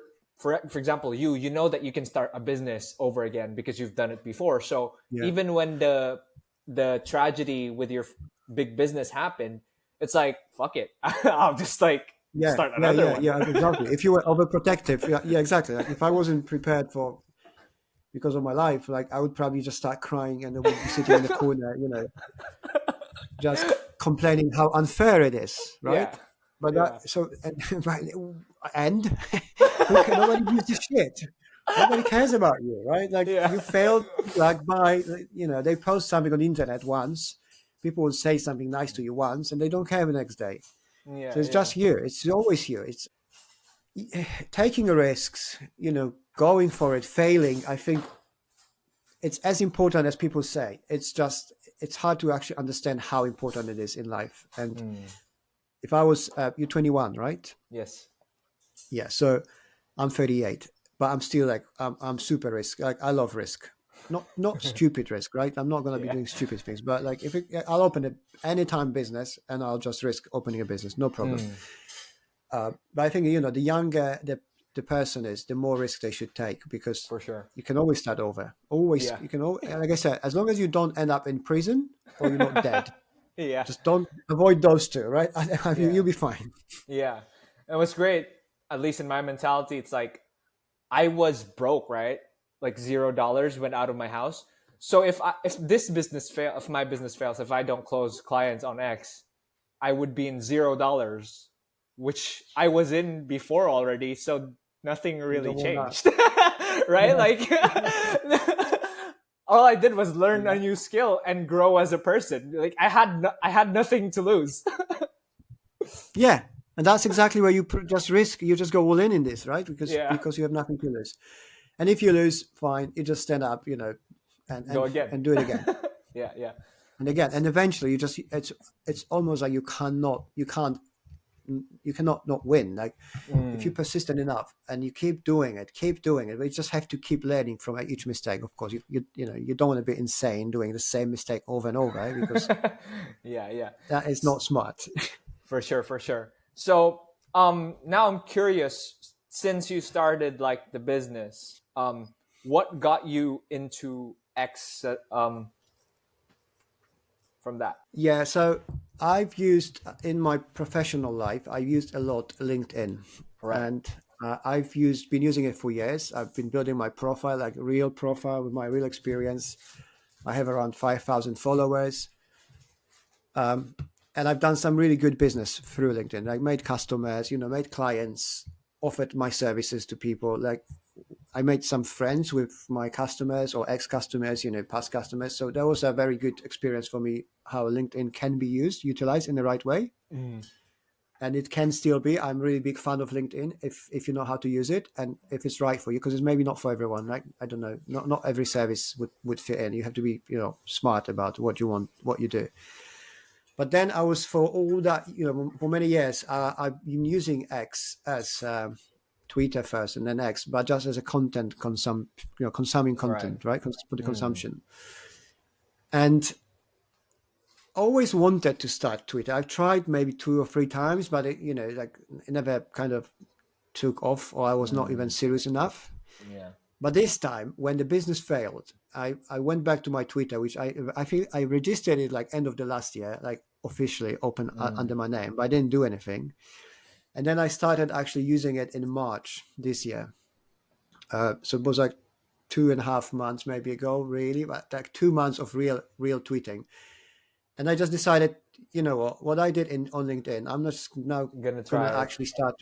example, you know that you can start a business over again because you've done it before. So yeah, even when the tragedy with your big business happened, it's like, fuck it, I'll just like yeah, start yeah, another yeah, one. yeah. Exactly. If you were overprotective, yeah, yeah, exactly. Like if I wasn't prepared for because of my life, like I would probably just start crying and I would be sitting in the corner, just complaining how unfair it is, Yeah, right? But yeah, that so and, right, and nobody gives a shit. Nobody cares about you, right? Like yeah, you failed, like by they post something on the internet once, people will say something nice to you once, and they don't care the next day. So yeah, it's yeah, just you. It's always you. It's taking risks, going for it, failing. I think it's as important as people say. It's hard to actually understand how important it is in life. And mm, if I was you're 21, right? yes, Yeah. So I'm 38, but I'm still like I'm super risk. Like I love risk, not stupid risk, right? I'm not gonna be yeah, doing stupid things, but like I'll open a anytime business and I'll just risk opening a business, no problem. mm, But I think the younger the person is, the more risk they should take because for sure, you can always start over. Always yeah, you can. Like I said, as long as you don't end up in prison or you're not dead, yeah, just don't avoid those two, right? yeah, You'll be fine. yeah. And what's great, at least in my mentality, it's like I was broke, right? Like $0 went out of my house. So if my business fails, if I don't close clients on X, I would be in $0, which I was in before already. So nothing You really don't want that. changed, right? Yeah, Like all I did was learn a yeah, new skill and grow as a person. Like I had nothing to lose. yeah. And that's exactly where you just risk. You just go all in this, right? Because Yeah, because you have nothing to lose. And if you lose, fine. You just stand up, and go and again. and do it again Yeah, yeah, and again. And eventually, it's almost like you cannot not win. Like if you're mm. persistent enough and you keep doing it. But you just have to keep learning from each mistake. Of course, you don't want to be insane doing the same mistake over and over, eh? Because Yeah, yeah. that is not smart. For sure, for sure. So, now I'm curious. Since you started like the business, what got you into X? From that, Yeah, so I've used in my professional life, I used a lot LinkedIn, right? and been using it for years. I've been building my profile, like real profile with my real experience. I have around 5,000 followers. And I've done some really good business through LinkedIn. Like made customers, made clients, offered my services to people. Like I made some friends with my customers or ex-customers, past customers. So that was a very good experience for me, how LinkedIn can be utilized in the right way. Mm. And it can still be. I'm really big fan of LinkedIn if you know how to use it and if it's right for you, because it's maybe not for everyone. Like I don't know, not every service would fit in. You have to be, smart about what you want, what you do. But then I was for all that, for many years, I've been using X as Twitter first and then X, but just as a consuming Right. content, right? For the Mm. consumption. And always wanted to start Twitter. I've tried maybe 2 or 3 times, but it never kind of took off, or I was not even Mm. serious enough. Yeah. But this time, when the business failed, I went back to my Twitter, which I feel I registered it like end of the last year, like officially open Mm. under my name, but I didn't do anything. And then I started actually using it in March this year. So it was like 2.5 months maybe ago, really, but like 2 months of real tweeting. And I just decided, what I did on LinkedIn, I'm not now Gonna gonna try it. actually start,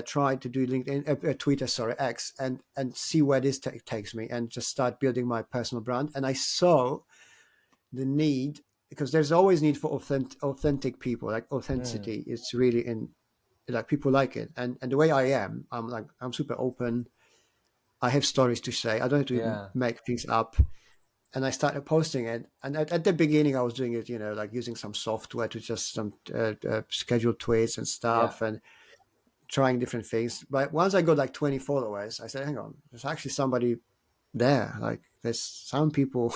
try to do LinkedIn, Twitter, sorry, X, and see where this takes me, and just start building my personal brand. And I saw the need, because there's always need for authentic people. Like Mm. authenticity, it's really in, like people like it, and the way I am, I'm super open. I have stories to say. I don't have to Yeah. make things up. And I started posting it. And at the beginning, I was doing it, like using some software to just some schedule tweets and Yeah. stuff, and trying different things. But once I got like 20 followers, I said, hang on, there's actually somebody there. Like there's some people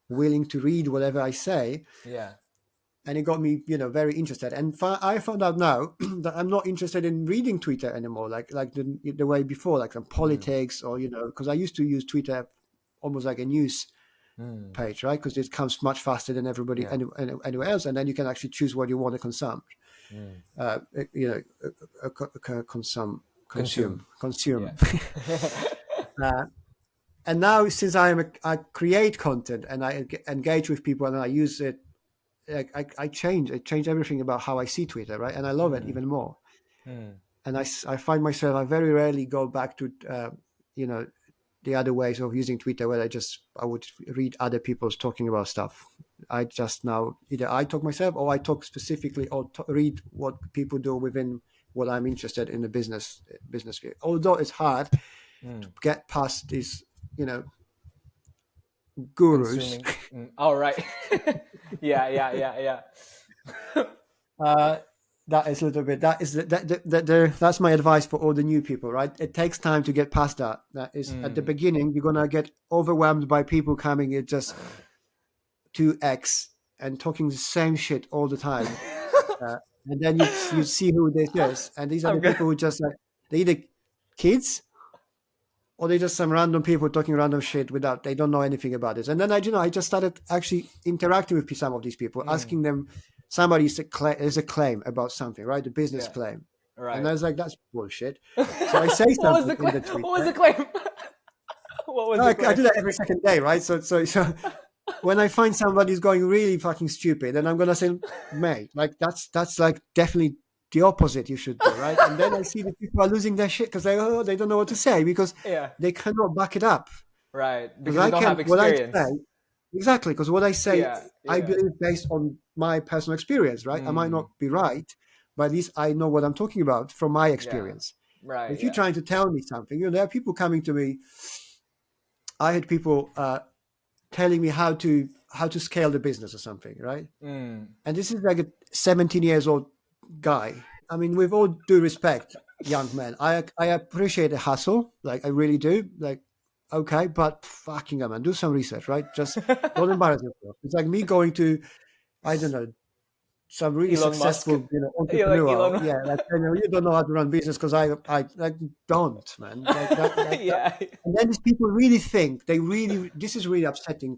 willing to read whatever I say. Yeah. And it got me, very interested. And I found out now that I'm not interested in reading Twitter anymore, like the way before, like some politics or, because I used to use Twitter almost like a news page, right? Because it comes much faster than everybody anywhere else. And then you can actually choose what you want to consume. Consume. Yeah. And now since I create content and I engage with people and I use it, I change everything about how I see Twitter, right? And I love it even more. And I find myself, I very rarely go back to, the other ways of using Twitter where I would read other people's talking about stuff. I just now, either I talk myself or I talk specifically or read what people do within what I'm interested in the business field. Although it's hard to get past these, gurus. All right. Yeah. That is a little bit. That's my advice for all the new people, right? It takes time to get past that. That is at the beginning, you're gonna get overwhelmed by people coming at just 2x and talking the same shit all the time, and then you see who this is, and these are the people who just like they're either kids or they're just some random people talking random shit they don't know anything about this. And then I just started actually interacting with some of these people, asking them. Somebody is a claim about something, right? A business claim. Right. And I was like, that's bullshit. So I say something in the tweet. What was the claim? I do that every second day, right? So when I find somebody's going really fucking stupid, then I'm going to say, mate, like that's like definitely the opposite you should do, right? And then I see the people are losing their shit because they don't know what to say because they cannot back it up. Right. Because they don't have experience. Exactly, because what I say, I believe based on my personal experience, right? I might not be right, but at least I know what I'm talking about from my experience. Yeah. Right. If you're trying to tell me something, there are people coming to me. I had people telling me how to scale the business or something, right? And this is like a 17 years old guy. I mean, with all due respect, young man, I appreciate the hustle, like I really do, like. Okay, but fucking man, do some research, right? Just don't embarrass yourself. It's like me going to, I don't know, some really Elon successful, Musk. entrepreneur. Like you don't know how to run business because I like don't, man. And then these people really think this is really upsetting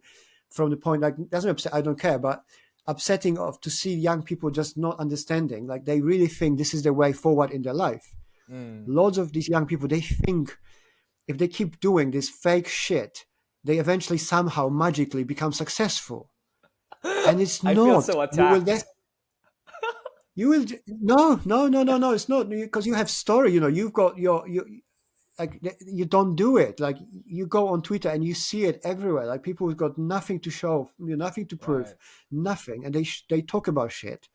from the point, like doesn't upset, I don't care, but upsetting to see young people just not understanding, like they really think this is the way forward in their life. Lots of these young people, they think, if they keep doing this fake shit, they eventually somehow magically become successful. And it's not. I feel so attacked. You will no. It's not because you have story. You've got your like you don't do it. Like you go on Twitter and you see it everywhere. Like people who've got nothing to show, nothing to prove, nothing, and they talk about shit,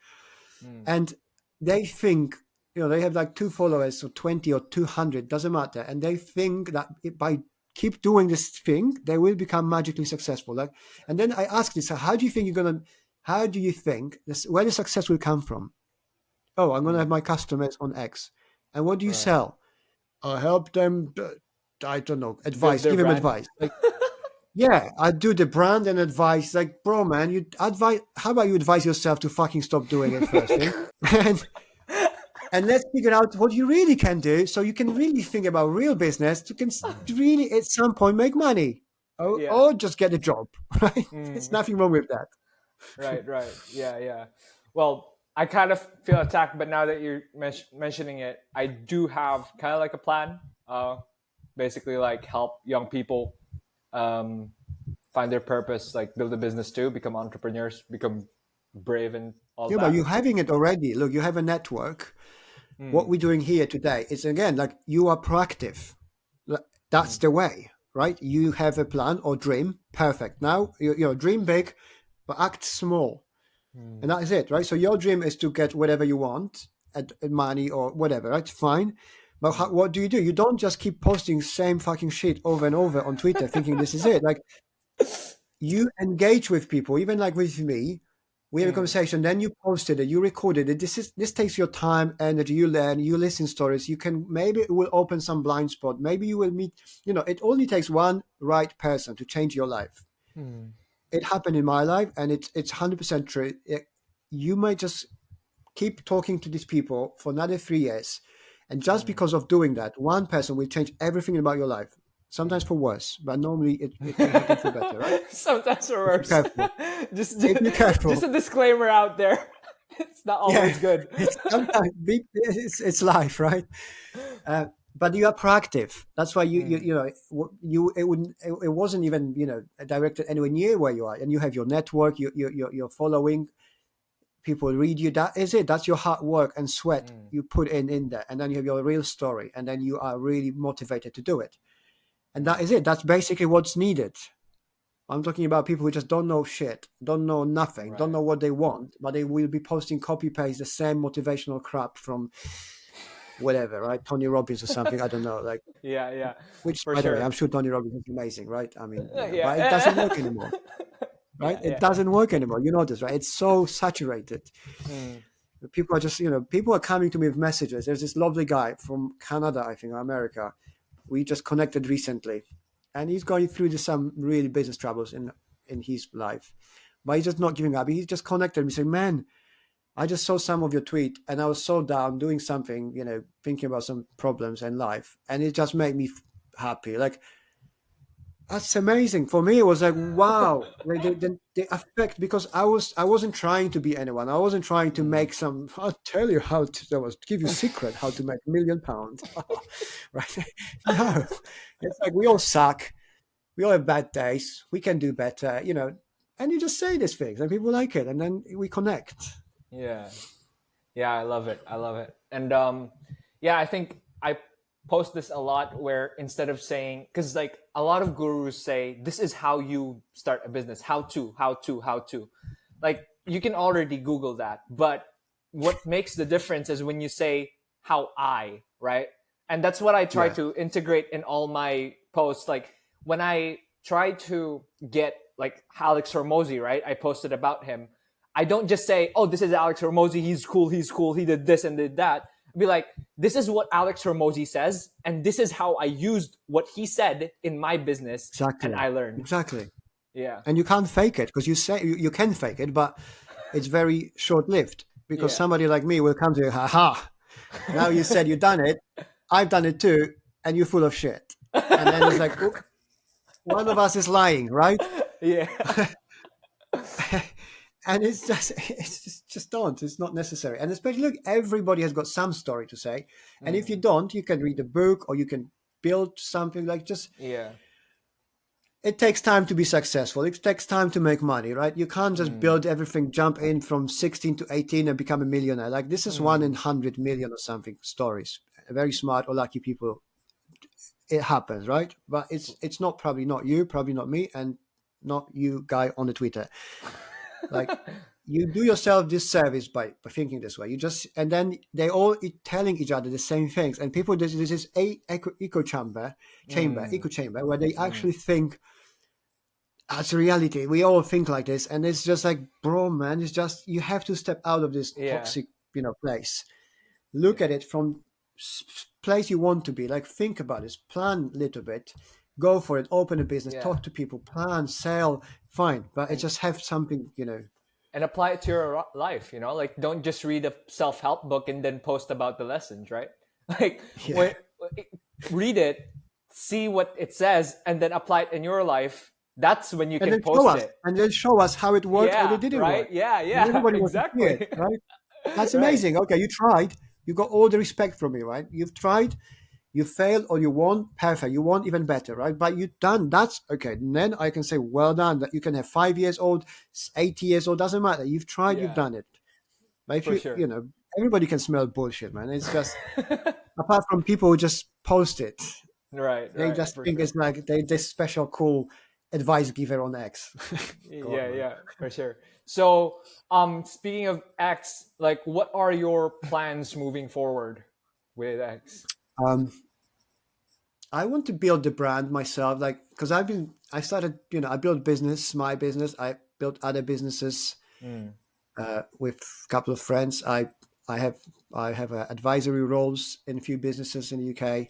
and they think. They have like 2 followers or 20 or 200, doesn't matter. And they think that by keep doing this thing, they will become magically successful. And then I asked this, how do you think where the success will come from? Oh, I'm going to have my customers on X. And what do you sell? I help them, I don't know, advice, give them advice. Like, yeah, I do the brand and advice. Like, bro, man, how about you advise yourself to fucking stop doing it first thing? And let's figure out what you really can do so you can really think about real business. You can really at some point make money or just get a job, right? There's nothing wrong with that. Right. Yeah. Well, I kind of feel attacked, but now that you're mentioning it, I do have kind of like a plan, basically like help young people find their purpose, like build a business too, become entrepreneurs, become brave and all that. Yeah, but you're having it already. Look, you have a network. What we're doing here today is, again, like you are proactive. That's the way, right? You have a plan or dream. Perfect. Now, dream big, but act small. And that is it, right? So your dream is to get whatever you want, money or whatever, right? Fine. But what do? You don't just keep posting same fucking shit over and over on Twitter thinking this is it. Like you engage with people, even like with me, We have a conversation, then you posted it, you recorded it. This takes your time, energy. You learn, you listen stories. You can, maybe it will open some blind spot. Maybe you will meet. It only takes one right person to change your life. Mm. It happened in my life, and it's 100% true. You might just keep talking to these people for another 3 years, and just because of doing that, one person will change everything about your life. Sometimes for worse, but normally it can happen for better, right? Sometimes for If you're worse. careful. just If you're careful. just a disclaimer out there. It's not always good. Sometimes it's life, right? But you are proactive. That's why it wasn't even directed anywhere near where you are, and you have your network, your following. People read you. That is it. That's your hard work and sweat you put in there, and then you have your real story, and then you are really motivated to do it. And that is it. That's basically what's needed. I'm talking about people who just don't know shit, don't know nothing, Right. don't know what they want, but they will be posting copy paste the same motivational crap from whatever, right? Tony Robbins or something. I don't know. Like, Yeah. which, For by the way, sure. I'm sure Tony Robbins is amazing, right? I mean, Yeah. but it doesn't work anymore, right? Yeah. It doesn't work anymore. You notice, right? It's so saturated. Mm. People are just, people are coming to me with messages. There's this lovely guy from Canada, I think, or America. We just connected recently, and he's going through some really business troubles in his life, but he's just not giving up. He's just connected me, saying, "Man, I just saw some of your tweet, and I was so down doing something, thinking about some problems in life, and it just made me happy. Like, that's amazing for me. It was like, wow, the effect, because I wasn't trying to be anyone. I wasn't trying to make some. I'll tell you give you a secret how to make £1,000,000, right? No, it's like we all suck. We all have bad days. We can do better, and you just say these things, and people like it, and then we connect. Yeah. I love it. And I think I post this a lot, where instead of saying, because like a lot of gurus say this is how you start a business, how to, like you can already Google that, but what makes the difference is when you say how I, right? And that's what I try Yeah. to integrate in all my posts. Like when I try to get like Alex Hormozy, right? I posted about him. I don't just say, oh, this is Alex Hormozy. He's cool. He did this and did that. Be like, this is what Alex Hormozy says, and this is how I used what he said in my business, Exactly. and I learned. Exactly. Yeah. And you can't fake it, because you say you can fake it, but it's very short-lived, because Yeah. somebody like me will come to you, ha, now you said you've done it, I've done it too, and you're full of shit. And then it's like, oh, one of us is lying, right? Yeah. And it's don't. It's not necessary. And especially, look, everybody has got some story to say. And if you don't, you can read a book, or you can build something. Like, just, Yeah. it takes time to be successful. It takes time to make money, right? You can't just build everything, jump in from 16 to 18 and become a millionaire. Like, this is 1 in 100 million or something stories. Very smart or lucky people, it happens, right? But it's not, probably not you, probably not me, and not you, guy on the Twitter. Like, you do yourself this service by thinking this way. You just, and then they all telling each other the same things, and people, this is echo chamber where they actually think as reality. We all think like this, and it's just like, bro, man, it's just, you have to step out of this toxic place. Look at it from place you want to be. Like, think about this, plan a little bit, go for it, open a business, talk to people, plan, sell, fine, but it just have something, and apply it to your life. Like, don't just read a self-help book and then post about the lessons, right? Like, read it, see what it says, and then apply it in your life. That's when you and can then post it. And then show us how it worked or it didn't right? work. Yeah, And everybody exactly. wants to see it, right? That's amazing. Okay, you tried. You got all the respect from me, right? You've tried. You failed or you won, perfect. You won, even better, right? But you've done, that's okay. And then I can say, well done. That you can have 5 years old, 80 years old, doesn't matter. You've tried, you've done it. But if For sure. everybody can smell bullshit, man. It's just, apart from people who just post it, they just think it's like they this special cool advice giver on X. Yeah, for sure. So, speaking of X, like, what are your plans moving forward with X? I want to build the brand myself, like, because I started, I built my business, I built other businesses. with a couple of friends. I have advisory roles in a few businesses in the UK.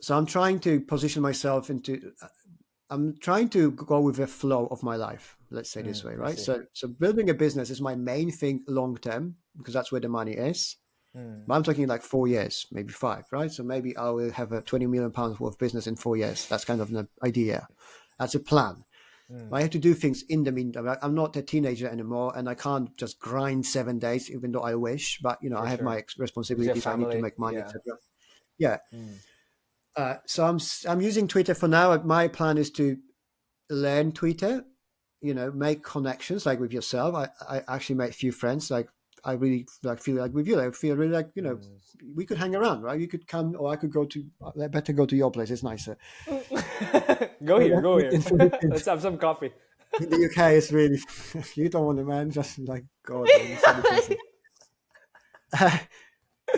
So I'm trying to position myself into. I'm trying to go with the flow of my life. Let's say this way, I right? see. So building a business is my main thing long term because that's where the money is. Mm, But I'm talking like 4 years, maybe 5, right? So maybe I will have a £20 million worth of business in 4 years. That's kind of an idea. That's a plan. mm, I have to do things in the meantime. I'm not a teenager anymore, and I can't just grind 7 days, even though I wish. But for I have sure. my Because you have responsibilities. I need to family. make money, Yeah. etc. Yeah. Mm, So I'm using Twitter for now. My plan is to learn Twitter. Make connections like with yourself. I actually made a few friends. Like I really like feel like with you. I feel really like mm. we could hang around, right? You could come, or I could go to. I better go to your place. It's nicer. Go But here, go here. in Philippines, Let's have some coffee. in the UK, it's really you don't want a man. Just like God, man, it's so different.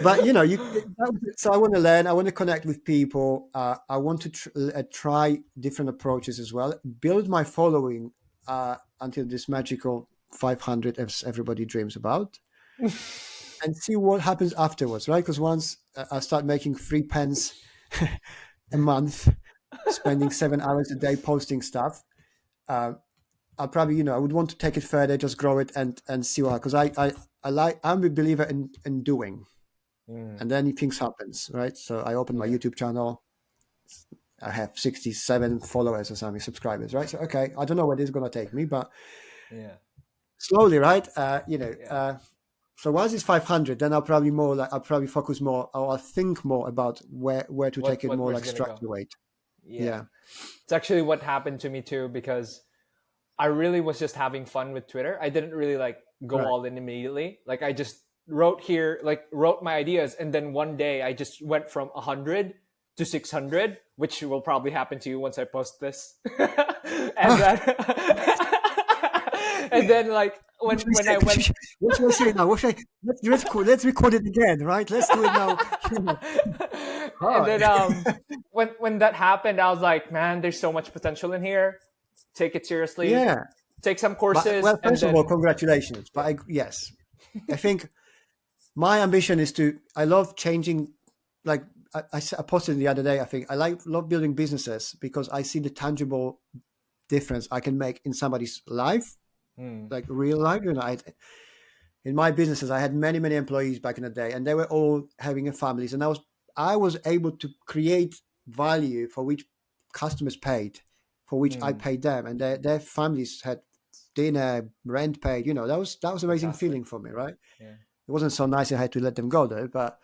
But so I want to learn. I want to connect with people. I want to try different approaches as well. Build my following until this magical 500 as everybody dreams about, and see what happens afterwards, right? Because once I start making 3 pence a month, spending 7 hours a day posting stuff, I'll probably, I would want to take it further, just grow it and see what, because I'm a believer in doing, Mm, and then things happens, right? So I opened my yeah, YouTube channel. I have 67 followers or something, subscribers, right? So, okay, I don't know where this is going to take me, but yeah, slowly, right? yeah. So once it's 500, then I'll probably focus more, or I'll think more about where to take it more Where's like it gonna go? structured weight. Yeah, Yeah. it's actually what happened to me too because I really was just having fun with Twitter. I didn't really like go Right. all in immediately. Like I just wrote my ideas, and then one day I just went from 100 to 600, which will probably happen to you once I post this. And then, and then like What should we when say? I went, What should I say now? Let's record it again, right? Let's do it now. and then Hard. when that happened, I was like, man, there's so much potential in here. Take it seriously. Yeah. Take some But courses, well, and first of all, then congratulations. But yes, I think my ambition is to. I love changing. Like I posted the other day. I think I love building businesses because I see the tangible difference I can make in somebody's life, hmm, like real life. In my businesses, I had many employees back in the day, and they were all having families, and I was able to create value for which customers paid, for which I hmm, paid them, and their families had dinner, rent paid. That was amazing fantastic. feeling for me, right? Yeah. It wasn't so nice I had to let them go though, but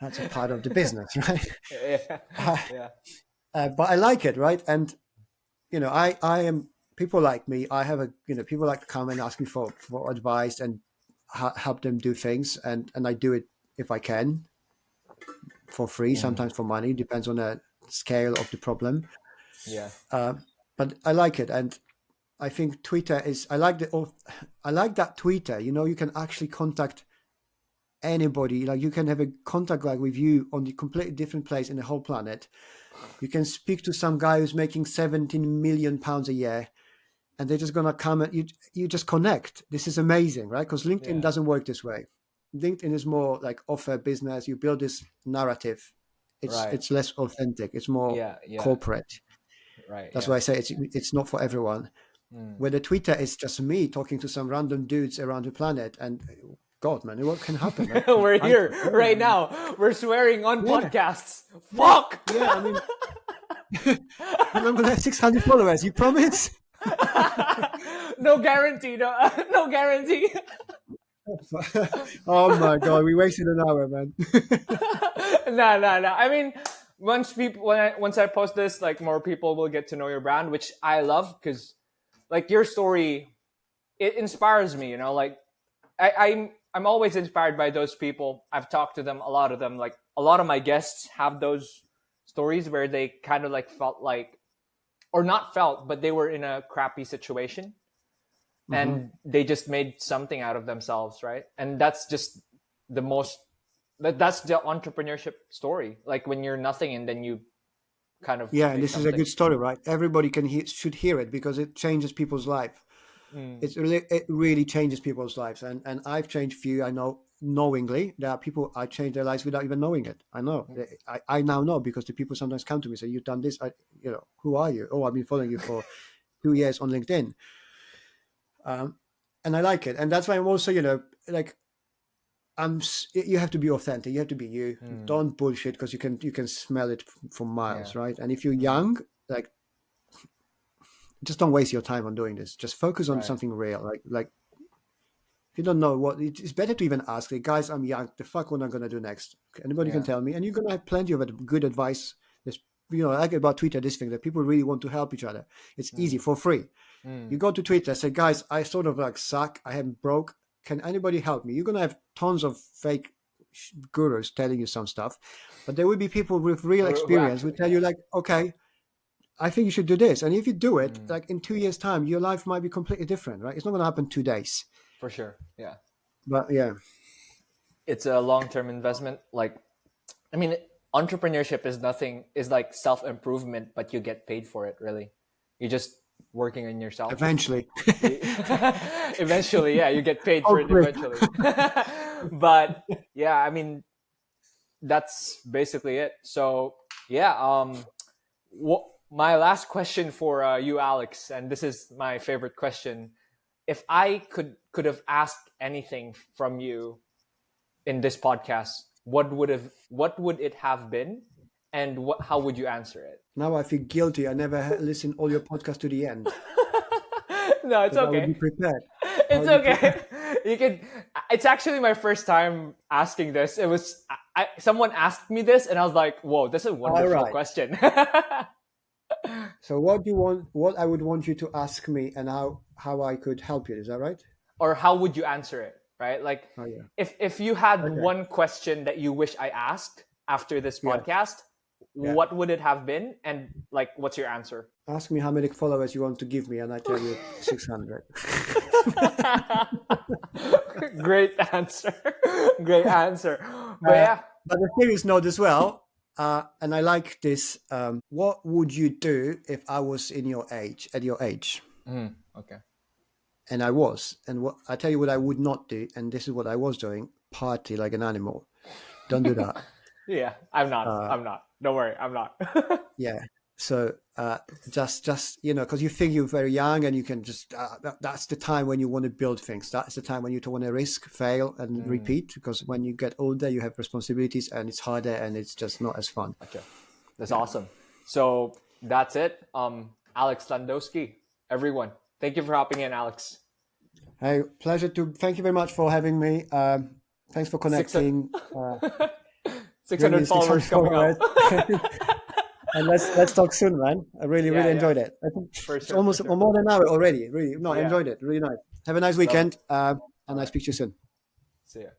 that's a part of the business, right? Yeah. Uh, Yeah. but I like it, right? And I am people like me. I have people like to come and ask me for advice and help them do things, and I do it if I can for free, Mm, sometimes for money, depends on the scale of the problem. yeah. Uh, but I like it, and I think Twitter is. I like that Twitter. You can actually contact anybody. Like you can have a contact like with you on the completely different place in the whole planet. You can speak to some guy who's making £17 million a year, and they're just gonna come and you just connect. This is amazing, right? Because LinkedIn Yeah. doesn't work this way. LinkedIn is more like offer business. You build this narrative. It's Right. it's less authentic. It's more Yeah. Yeah. corporate. Right. That's Yeah. why I say it's not for everyone. Mm. Where the Twitter is just me talking to some random dudes around the planet, and God, man, what can happen? Right? We're I here don't know, right man. now. We're swearing on Yeah, podcasts. yeah, Fuck. yeah. I mean, and I'm gonna have 600 followers. You promise? No guarantee. No, no guarantee. Oh my God, we wasted an hour, man. No, no, no. I mean, once I post this, like more people will get to know your brand, which I love because, like your story, it inspires me. Like I'm always inspired by those people. I've talked to them, a lot of them. Like a lot of my guests have those stories where they kind of like felt like, or not felt, but they were in a crappy situation Hmm. and they just made something out of themselves, right? And that's just the most that's the entrepreneurship story. Like when you're nothing and then you kind of Yeah, and make this is a something. good story, right? Everybody should hear it because it changes people's life. it really changes people's lives. And I've changed few. I know knowingly there are people I change their lives without even knowing it. I know. I now know because the people sometimes come to me and say, "You've done this." Who are you? Oh, I've been following you for 2 years on LinkedIn. And I like it. And that's why I'm also, like, you have to be authentic. You have to be you. Don't bullshit, because you can smell it from miles, right? And if you're young, like, just don't waste your time on doing this. Just focus on something real. Like if you don't know what, it's better to even ask. Like, guys, I'm young. The fuck what I'm gonna do next? Anybody can tell me, and you're gonna have plenty of good advice. There's, like about Twitter, this thing that people really want to help each other. It's easy for free. You go to Twitter, say, guys, I sort of like suck. I am broke. Can anybody help me? You're gonna have tons of fake gurus telling you some stuff, but there will be people with real experience who tell you, like, okay, I think you should do this. And if you do it, like in 2 years' time, your life might be completely different, right? It's not going to happen 2 days. For sure. Yeah. But yeah. It's a long-term investment. Like, I mean, entrepreneurship is like self-improvement, but you get paid for it, really. You're just working on yourself. Eventually. Eventually, yeah, you get paid for it eventually. But yeah, I mean, that's basically it. So yeah, my last question for you, Alex, and this is my favorite question. If I could have asked anything from you in this podcast, what would it have been, and how would you answer it? Now I feel guilty. I never listened all your podcast to the end. No, it's okay. I would be prepared. It's okay. You can. It's actually my first time asking this. It was someone asked me this, and I was like, "Whoa, that's a wonderful question." So what I would want you to ask me, and how I could help you. Is that right? Or how would you answer it? Right? Like, if you had one question that you wish I asked after this podcast, what would it have been? And like, what's your answer? Ask me how many followers you want to give me, and I tell you 600. Great answer. Great answer. But But the serious note as well, and I like this. What would you do if I was at your age? Okay. And I was. And what I tell you what I would not do, and this is what I was doing: party like an animal. Don't do that. Yeah, I'm not. Don't worry, I'm not. Yeah. So just because you think you're very young and you can just that's the time when you want to build things. That's the time when you don't want to risk, fail, and repeat. Because when you get older, you have responsibilities, and it's harder, and it's just not as fun. Okay, that's awesome. So that's it. Alex Landowski, everyone, thank you for hopping in, Alex. Hey, pleasure to. Thank you very much for having me. Thanks for connecting. 600 followers coming up. And let's talk soon, man. I really enjoyed it. I think it's almost more than an hour already. Really, I enjoyed it. Really nice. Have a nice weekend, and I'll speak to you soon. See ya.